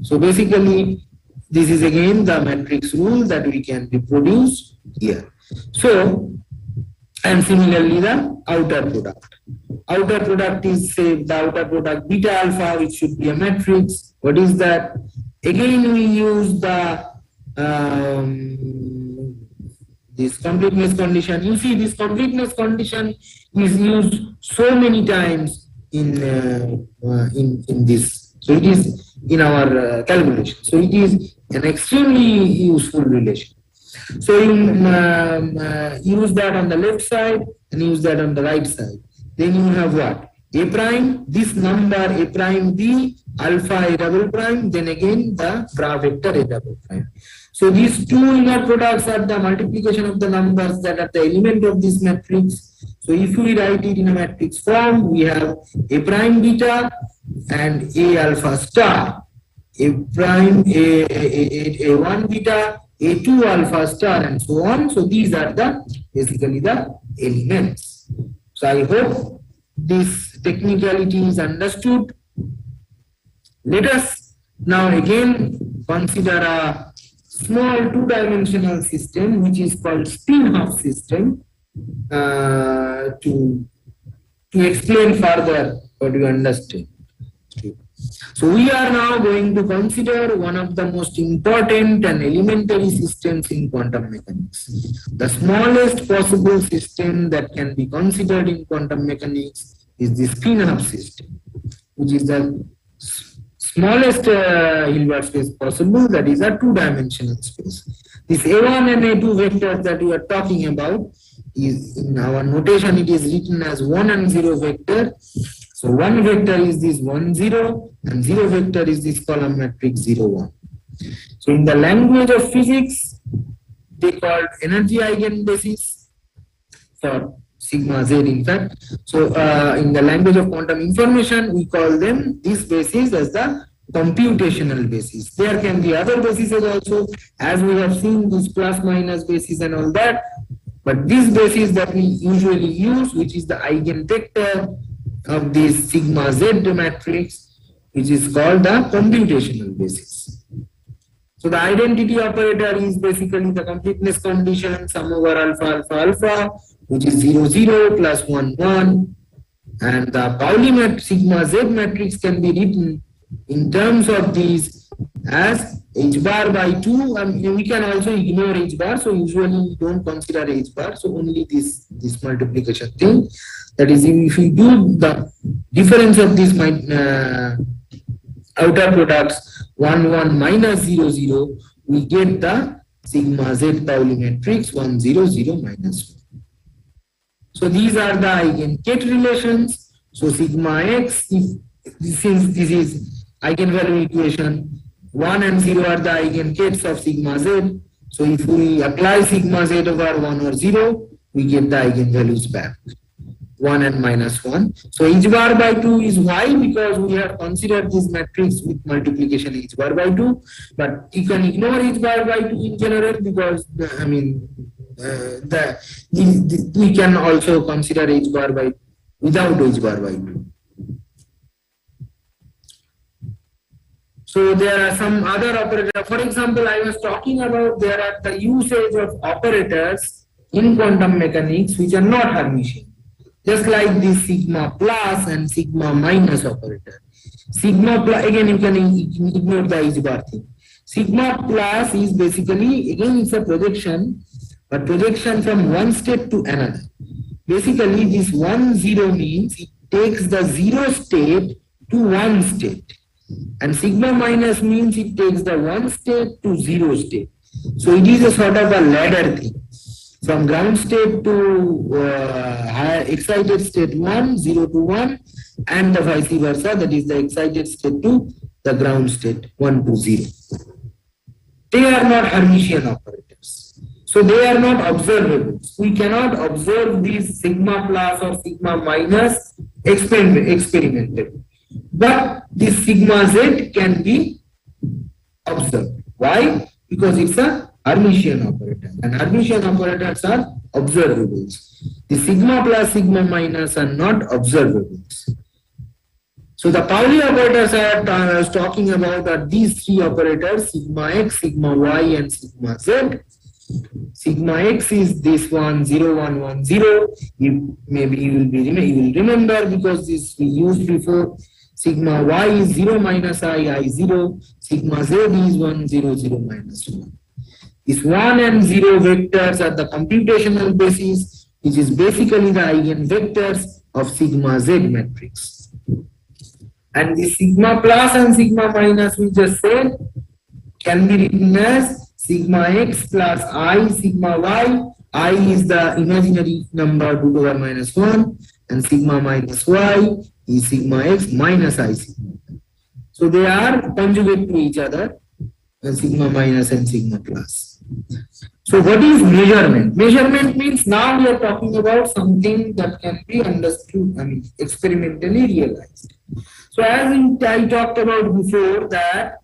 So basically, this is again the matrix rule that we can reproduce here. So, and similarly the outer product. Outer product is, say, the outer product beta alpha, which should be a matrix. What is that? Again, we use the this completeness condition. You see, this completeness condition is used so many times in this. So it is in our calculation. So it is an extremely useful relation. So you use that on the left side and use that on the right side. Then you have what? A prime, this number A prime B, alpha A double prime, then again the bra vector A double prime. So these two inner products are the multiplication of the numbers that are the element of this matrix. So if we write it in a matrix form, we have A prime beta and A alpha star, A prime A1 beta, A2 alpha star and so on. So these are the basically the elements. So I hope this technicality is understood. Let us now again consider a small two-dimensional system which is called spin-half system to explain further what you understand. So we are now going to consider one of the most important and elementary systems in quantum mechanics. The smallest possible system that can be considered in quantum mechanics is the spin-half system, which is the smallest Hilbert space possible, that is a two-dimensional space. This A1 and A2 vectors that we are talking about is, in our notation, it is written as 1 and 0 vector. So one vector is this 1, 0 and 0 vector is this column matrix 0, 1. So in the language of physics, they called energy eigenbasis for sigma z in fact. So in the language of quantum information, we call them this basis as the computational basis. There can be other bases also, as we have seen this plus minus basis and all that. But this basis that we usually use, which is the eigenvector of this sigma z matrix, which is called the computational basis. So the identity operator is basically the completeness condition sum over alpha alpha alpha, which is 0 0 plus 1 1, and the Pauli sigma z matrix can be written in terms of these as h bar by 2. We can also ignore h bar, so usually we don't consider h bar, so only this multiplication thing. That is, if we do the difference of these outer products 1 1 minus 0 0, we get the sigma z Pauli matrix 1 0 0 minus 1. So these are the eigenkette relations. So sigma x, since this is eigenvalue equation, 1 and 0 are the eigenkettes of sigma z. So if we apply sigma z over 1 or 0, we get the eigenvalues back, 1 and minus 1. So h bar by 2 is why, because we have considered this matrix with multiplication h bar by 2, but you can ignore h bar by 2 in general, because we can also consider h bar by without h bar by 2. So there are some other operators. For example, I was talking about there are the usage of operators in quantum mechanics which are not Hermitian. Just like this sigma plus and sigma minus operator. Sigma plus, again you can ignore the H bar thing. Sigma plus is basically, again it's a projection, but projection from one state to another. Basically this 1 0 means it takes the 0 state to 1 state. And sigma minus means it takes the 1 state to 0 state. So it is a sort of a ladder thing. From ground state to excited state 1, 0 to 1, and the vice versa, that is the excited state to the ground state 1 to 0. They are not Hermitian operators. So they are not observables. We cannot observe these sigma plus or sigma minus experimentally. But this sigma z can be observed. Why? Because it's a Hermitian operator, and Hermitian operators are observables. The sigma plus sigma minus are not observables. So the Pauli operators I was talking about are these three operators: sigma x, sigma y, and sigma z. Sigma x is this one 0 1 1 0. Maybe you will remember because this we used before. Sigma y is 0 minus I 0. Sigma z is 1 0 0 minus 1. These 1 and 0 vectors are the computational basis, which is basically the eigenvectors of sigma z matrix. And the sigma plus and sigma minus we just said can be written as sigma x plus I sigma y. I is the imaginary number 2 to the power minus 1, and sigma minus y is sigma x minus I sigma. So they are conjugate to each other, sigma minus and sigma plus. So what is measurement? Measurement means now we are talking about something that can be understood, experimentally realized. So as I talked about before, that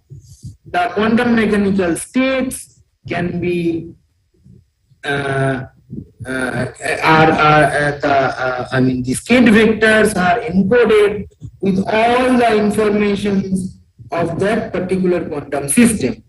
the quantum mechanical states can be the state vectors are encoded with all the informations of that particular quantum system.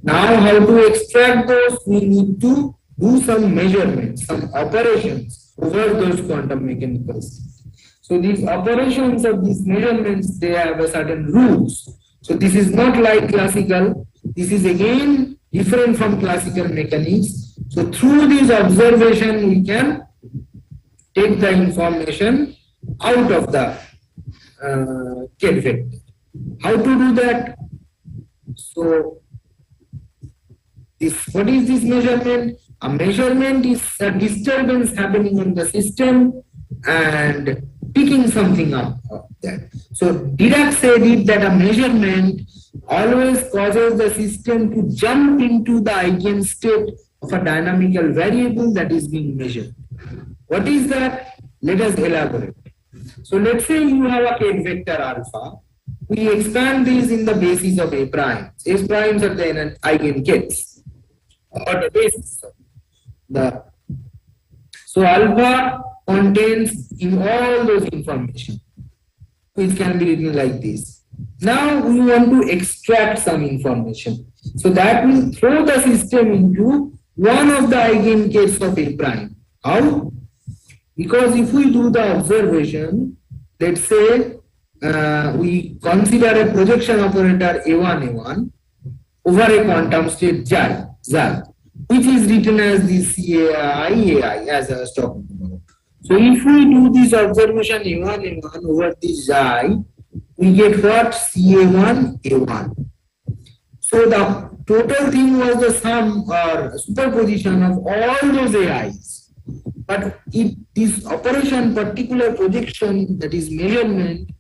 Now, how to extract those? We need to do some measurements, some operations over those quantum mechanical states. So these operations of these measurements, they have a certain rules. So this is not like classical. This is again different from classical mechanics. So through this observation, we can take the information out of the K vector. How to do that? So what is this measurement? A measurement is a disturbance happening on the system and picking something up of that. So Dirac said it that a measurement always causes the system to jump into the eigenstate of a dynamical variable that is being measured. What is that? Let us elaborate. So let's say you have a K vector alpha. We expand these in the basis of A primes. A primes are the eigenkets, or the basis of so alpha contains in all those information, which can be written like this. Now we want to extract some information. So that will throw the system into one of the eigenkets of A prime. How? Because if we do the observation, let's say we consider a projection operator A1 over a quantum state Xi, which is written as this AI as I was talking about. So if we do this observation A1 over this Xi, we get what? CA1 A1. So the total thing was the sum or superposition of all those AIs. But this operation, particular projection, that is measurement,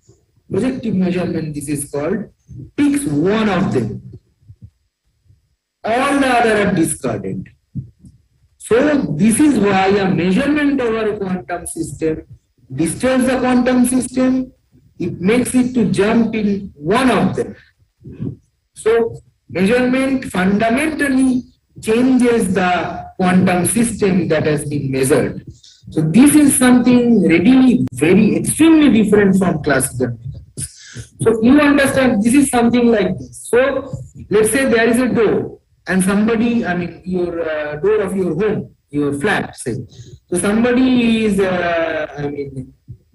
projective measurement, this is called, picks one of them. All the other are discarded. So this is why a measurement over a quantum system disturbs the quantum system. It makes it to jump in one of them. So measurement fundamentally changes the quantum system that has been measured. So this is something really very extremely different from classical mechanics. So you understand this is something like this. So let's say there is a door and somebody, your door of your home, your flat, say. So somebody is,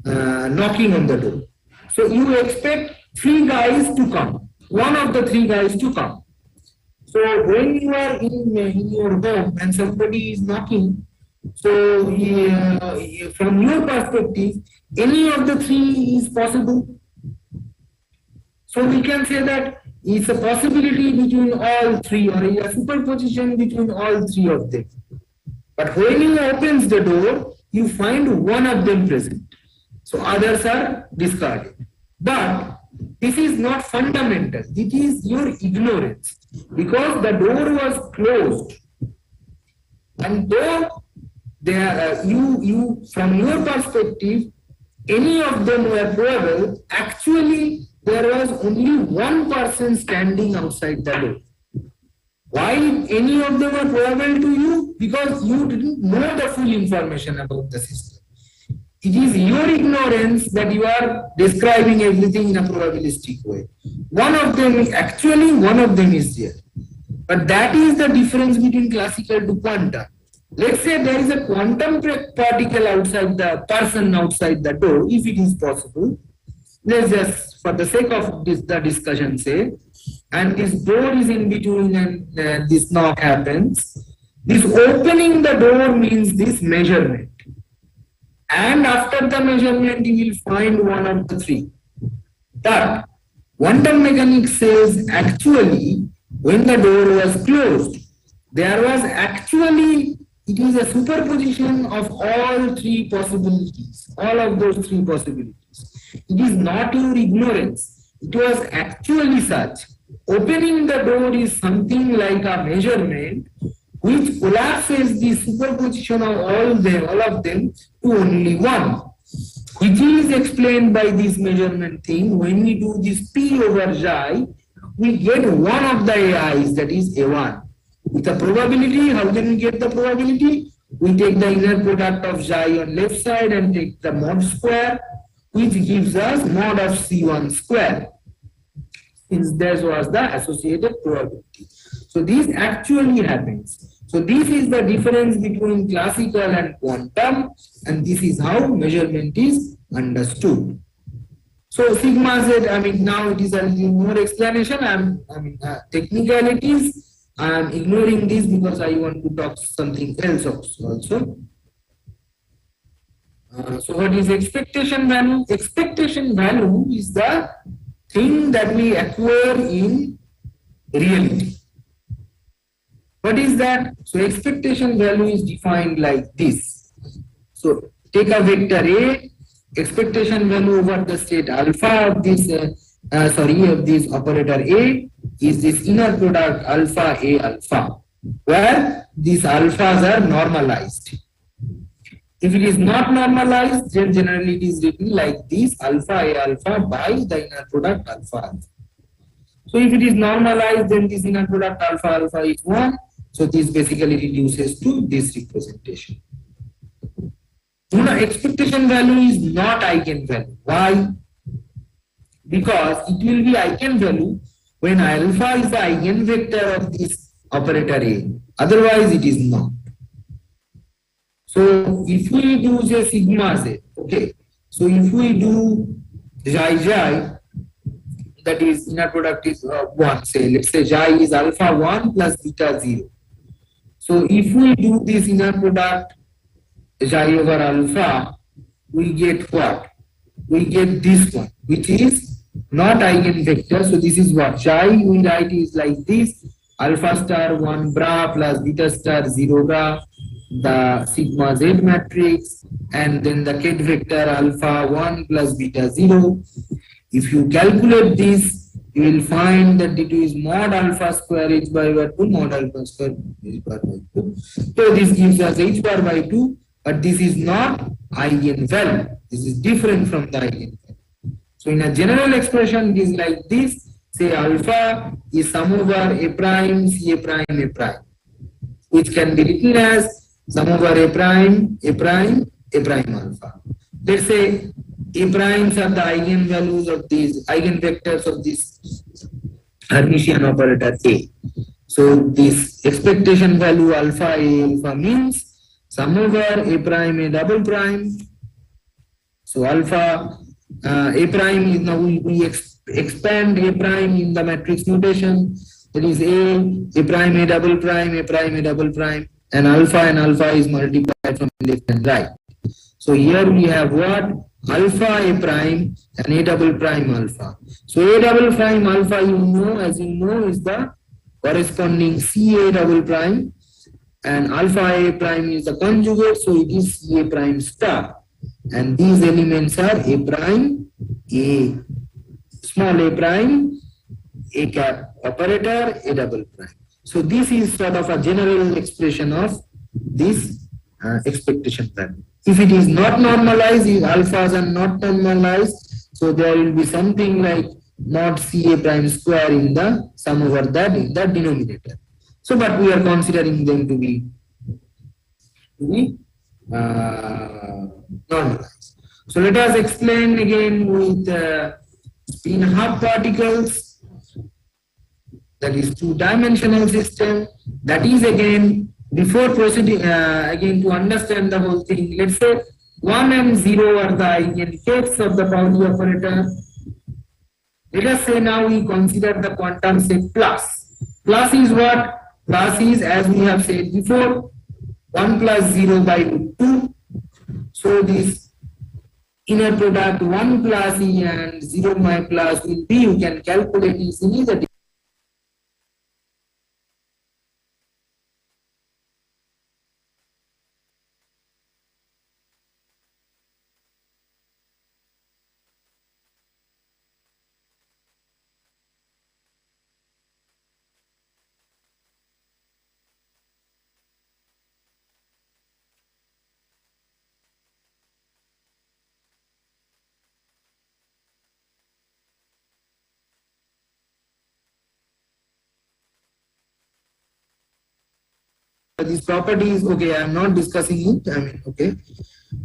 knocking on the door. So you expect three guys to come, one of the three guys to come. So when you are in your home and somebody is knocking, so from your perspective, any of the three is possible. So we can say that it's a possibility between all three, or a superposition between all three of them. But when you opens the door, you find one of them present. So others are discarded. But this is not fundamental. It is your ignorance. Because the door was closed. And though you from your perspective, any of them were probable, actually there was only one person standing outside the door. Why any of them are probable to you? Because you didn't know the full information about the system. It is your ignorance that you are describing everything in a probabilistic way. One of them is there. But that is the difference between classical to quantum. Let's say there is a quantum particle outside the person outside the door, if it is possible. Let's just, for the sake of the discussion, say, and this door is in between and this knock happens. This opening the door means this measurement. And after the measurement, you will find one of the three. But quantum mechanics says actually, when the door was closed, there was actually, it is a superposition of all three possibilities, all of those three possibilities. It is not your ignorance. It was actually such. Opening the door is something like a measurement which collapses the superposition of all of them to only one, which is explained by this measurement thing. When we do this P over xi, we get one of the AIs, that is A1. With a probability, how can we get the probability? We take the inner product of xi on left side and take the mod square, which gives us mod of C1 square, since this was the associated probability. So this actually happens. So this is the difference between classical and quantum, and this is how measurement is understood. So sigma z, now it is a little more explanation. Technicalities, I am ignoring this because I want to talk something else also. So what is expectation value? Expectation value is the thing that we acquire in reality. What is that? So expectation value is defined like this. So take a vector A, expectation value over the state alpha of this, of this operator A is this inner product alpha A alpha, where these alphas are normalized. If it is not normalized, then generally it is written like this, alpha A alpha by the inner product alpha alpha. So if it is normalized, then this inner product alpha alpha is 1. So this basically reduces to this representation. Expectation value is not eigenvalue. Why? Because it will be eigenvalue when alpha is the eigenvector of this operator A. Otherwise, it is not. So if we do say sigma z, okay. So if we do xi, that is inner product is 1. Say let's say xi is alpha 1 plus beta 0. So if we do this inner product xi over alpha, we get what? We get this one, which is not eigenvector. So this is what xi we write is like this: alpha star 1 bra plus beta star 0 bra, the sigma z matrix, and then the ket vector alpha 1 plus beta 0. If you calculate this, you will find that it is mod alpha square h bar by 2 mod alpha square h bar by 2. So this gives us h bar by 2, but this is not eigenvalue. This is different from the eigenvalue. So in a general expression, it is like this. Say alpha is sum over a prime c a prime a prime, which can be written as sum over a prime alpha. Let's say A primes are the eigenvalues of these eigenvectors of this Hermitian operator A. So this expectation value alpha A alpha means sum over A prime A double prime. So alpha A prime is now we expand A prime in the matrix notation. That is A prime A double prime A prime A double prime, and alpha is multiplied from left and right. So here we have what? Alpha A prime and A double prime alpha. So A double prime alpha, as you know, is the corresponding CA double prime, and alpha A prime is the conjugate, so it is CA prime star. And these elements are A prime, A small a prime, A cap operator, A double prime. So this is sort of a general expression of this expectation value. If it is not normalized, if alphas are not normalized, so there will be something like not CA prime square in the sum over that in the denominator. So, but we are considering them to be normalized. So let us explain again with spin half particles. That is two-dimensional system. That is again, before proceeding again to understand the whole thing, let's say 1 and 0 are the eigenstates of the Pauli operator. Let us say now we consider the quantum set plus. Plus is what? Plus is, as we have said before, 1 plus 0 by root 2. So this inner product 1 plus E and 0 my plus will be, you can calculate easily the these properties. Okay, I am not discussing it. Okay.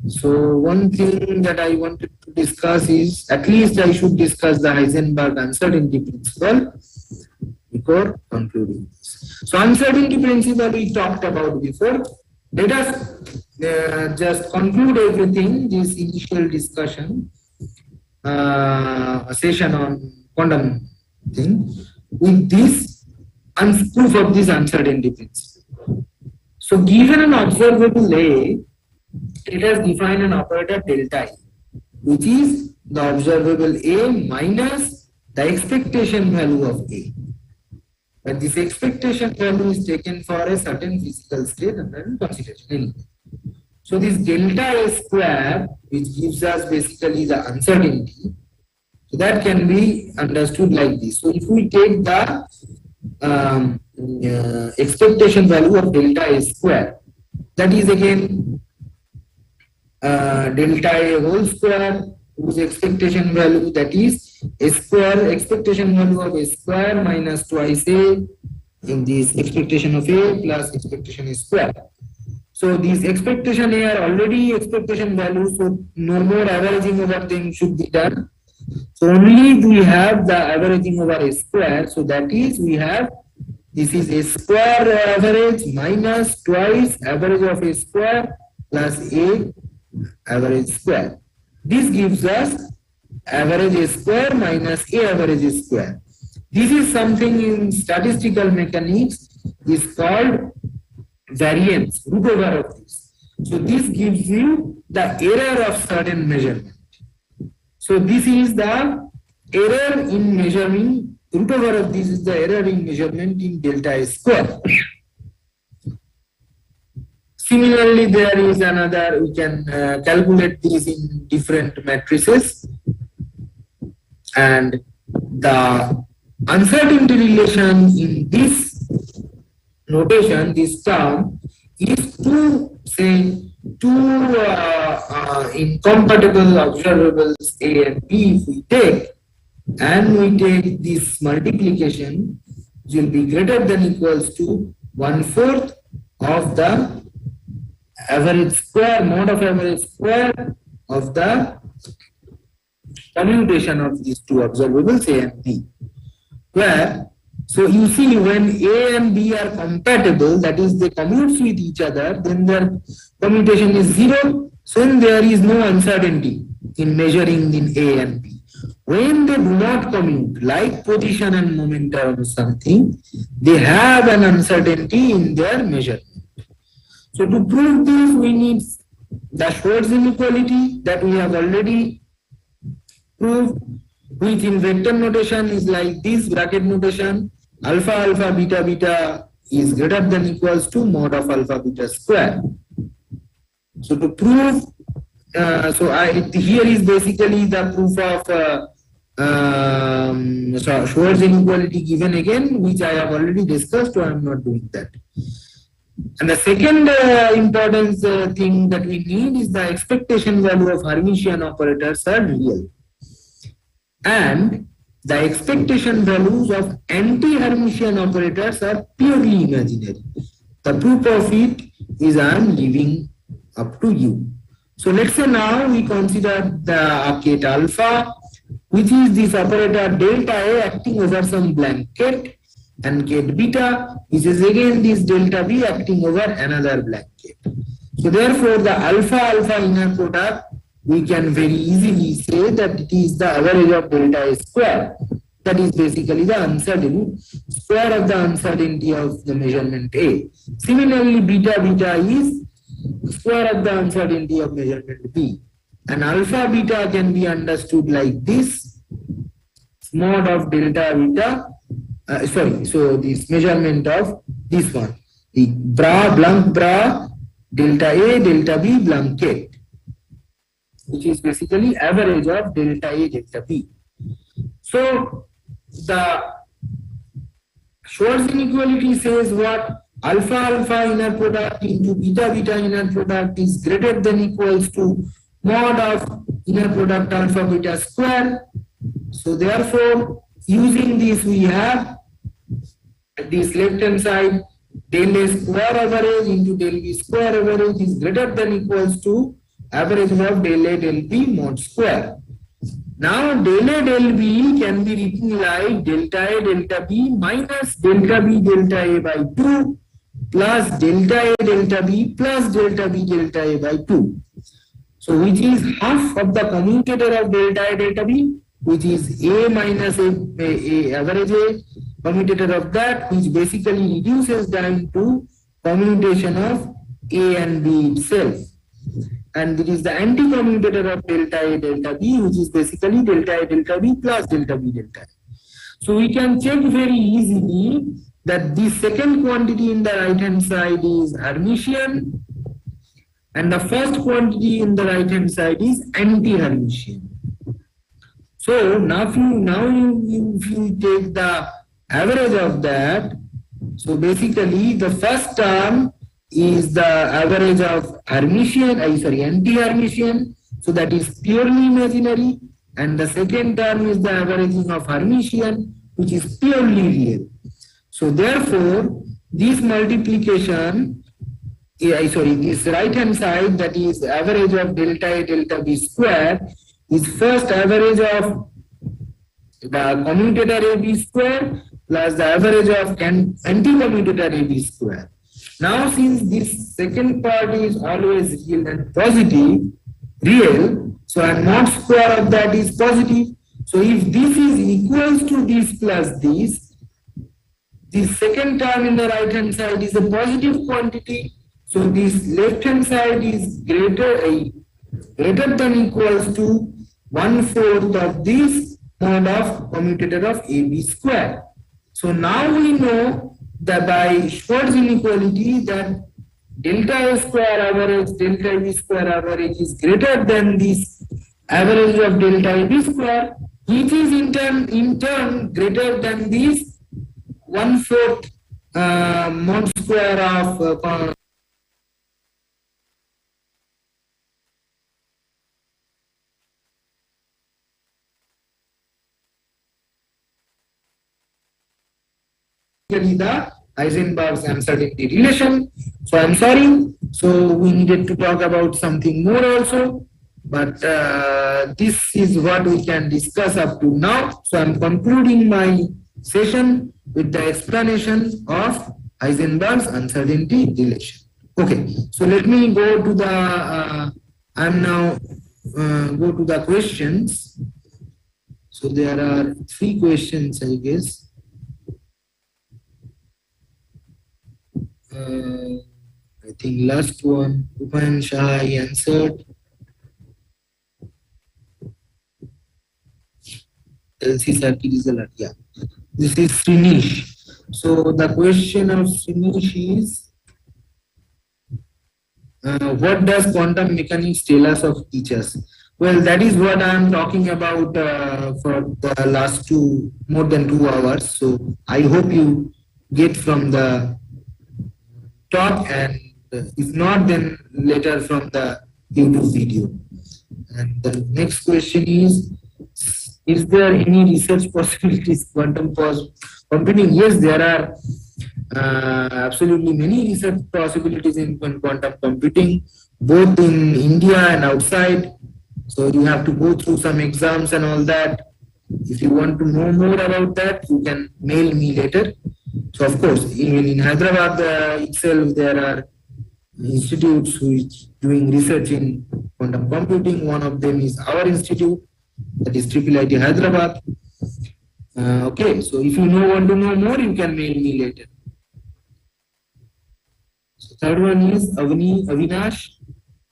So one thing that I wanted to discuss is, at least I should discuss the Heisenberg uncertainty principle before concluding this. So uncertainty principle we talked about before. Let us just conclude everything, this initial discussion, a session on quantum thing, with this proof of this uncertainty principle. So given an observable A, let us define an operator delta E, which is the observable A minus the expectation value of A. But this expectation value is taken for a certain physical state under consideration anyway. So this delta A square, which gives us basically the uncertainty, so that can be understood like this. So if we take the expectation value of delta A square, that is again delta A whole square, whose expectation value, that is A square, expectation value of A square minus twice A in this expectation of A plus expectation A square. So these expectation A are already expectation values, so no more averaging over them should be done. So only we have the averaging over A square, so that is we have, this is A square average minus twice average of A square plus A average square. This gives us average A square minus A average A square. This is something in statistical mechanics is called variance, root over of this. So this gives you the error of certain measurement. So this is the error in measuring, root over of this is the error in measurement in delta A square. Similarly, there is another, we can calculate these in different matrices, and the uncertainty relation in this notation, this term, is to say two incompatible observables A and B. If we take, and we take this multiplication, which will be greater than equals to 1/4 of the average square, mod of average square of the commutation of these two observables A and B. Where, so you see when A and B are compatible, that is they commute with each other, then their commutation is 0. So then there is no uncertainty in measuring in A and B. When they do not commute, like position and momentum or something, they have an uncertainty in their measurement. So to prove this, we need the Schwarz inequality that we have already proved, which in vector notation is like this bracket notation: alpha alpha beta beta is greater than equals to mod of alpha beta square. So to prove, here is basically the proof of Schwarz inequality given again, which I have already discussed, so I am not doing that. And the second important thing that we need is the expectation value of Hermitian operators are real. And the expectation values of anti-Hermitian operators are purely imaginary. The proof of it is I am leaving up to you. So let's say now we consider the ket alpha, which is this operator delta A acting over some blanket, and ket beta, which is again this delta B acting over another blanket. So therefore the alpha alpha inner product, we can very easily say that it is the average of delta A square. That is basically the uncertainty, square of the uncertainty of the measurement A. Similarly, beta beta is square of the uncertainty of measurement B. And alpha beta can be understood like this: mod of delta beta. So this measurement of this one, the blank delta A delta B blanket, which is basically average of delta A delta B. So the Schwarz inequality says what? Alpha alpha inner product into beta beta inner product is greater than equals to mod of inner product alpha beta square. So therefore, using this we have this left hand side del A square average into del B square average is greater than equals to average of del A del B mod square. Now del A del B can be written like delta A delta B minus delta B delta A by 2 plus delta A delta B plus delta B delta A by 2. So which is half of the commutator of delta A delta B, which is A minus A average A commutator of that, which basically reduces down to commutation of A and B itself. And it is the anti-commutator of delta A delta B, which is basically delta A delta B plus delta B delta A. So we can check very easily that the second quantity in the right hand side is Hermitian and the first quantity in the right hand side is anti-Hermitian. So now if you take the average of that, so basically the first term is the average of anti-Hermitian, so that is purely imaginary, and the second term is the averaging of Hermitian, which is purely real. So therefore, this multiplication, this right hand side, that is average of delta A delta B square, is first average of the commutator AB square plus the average of anti-commutator AB square. Now since this second part is always real and positive, so a mod square of that is positive. So if this is equals to this plus this, the second term in the right hand side is a positive quantity. So this left hand side is greater than equals to 1/4 of this mod of commutator of AB square. So now we know that by Schwarz inequality that delta A square average, delta AB square average is greater than this average of delta AB square, which is in turn greater than this 1/4 mod square of the Heisenberg's uncertainty relation. So I'm sorry. So we needed to talk about something more also. But this is what we can discuss up to now. So I'm concluding my session with the explanation of Heisenberg's uncertainty relation. Okay, so let me go to the, I'm now go to the questions. So there are 3 questions, I guess. I think last one, Upan Shah answered. LC circuit is a lot. Yeah. This is Srinish. So the question of Srinish is, what does quantum mechanics tell us of teachers? Well, that is what I am talking about for the last more than 2 hours. So I hope you get from the talk, and if not, then later from the YouTube video. And the next question is there any research possibilities quantum computing? Yes, there are absolutely many research possibilities in quantum computing, both in India and outside. So you have to go through some exams and all that. If you want to know more about that, you can mail me later. So of course, even in Hyderabad itself, there are institutes who is doing research in quantum computing. One of them is our institute, that is IIIT Hyderabad. Okay, so if you want to know more, you can mail me later. So third one is Avinash.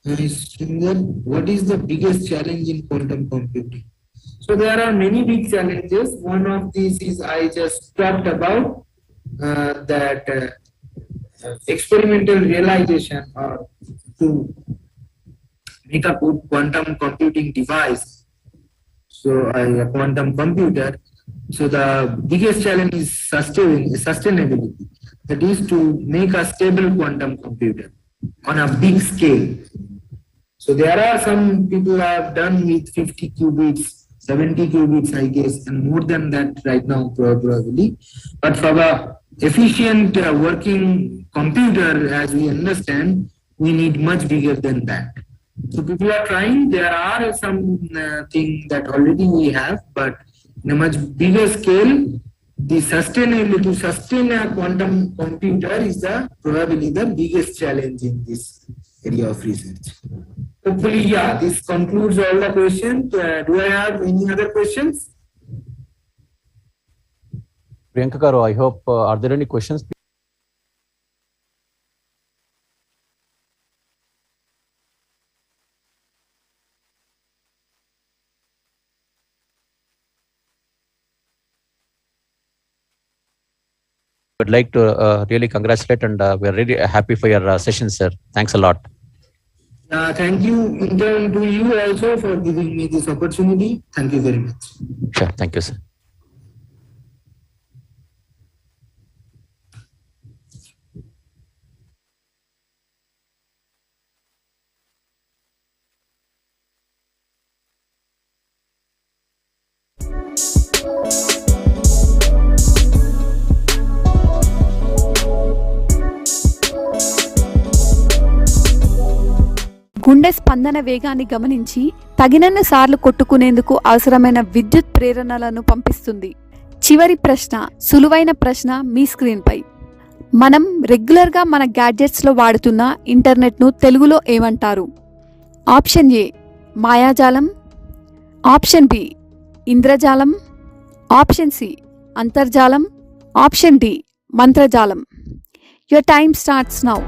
What is the biggest challenge in quantum computing? So there are many big challenges. One of these is I just talked about, that experimental realization, or to make a quantum computing device, so a quantum computer. So the biggest challenge is sustainability. That is to make a stable quantum computer on a big scale. So there are some people have done with 50 qubits, 70 qubits, I guess, and more than that right now probably. But for the efficient working computer, as we understand, we need much bigger than that. So people are trying. There are some things that already we have, but in a much bigger scale, the sustainability to sustain a quantum computer is probably the biggest challenge in this area of research. Hopefully, yeah, this concludes all the questions. Do I have any other questions? Priyanka Garu, I hope, are there any questions? Would like to really congratulate, and we're really happy for your session, sir. Thanks a lot. Thank you, intern, to you also for giving me this opportunity. Thank you very much. Sure. Thank you, sir. గుండె స్పందన వేగాన్ని గమనించి తగినన్ని సార్లు కొట్టుకునేందుకు అవసరమైన విద్యుత్ ప్రేరణలను పంపిస్తుంది. చివరి ప్రశ్న, సులువైన ప్రశ్న మీ స్క్రీన్పై. మనం రెగ్యులర్గా మన గ్యాడ్జెట్స్లో వాడుతున్న ఇంటర్నెట్ను తెలుగులో ఏమంటారు? ఆప్షన్ ఏ మాయాజాలం, ఆప్షన్ బి ఇంద్రజాలం, ఆప్షన్ సి అంతర్జాలం, ఆప్షన్ డి మంత్రజాలం. Your time starts now.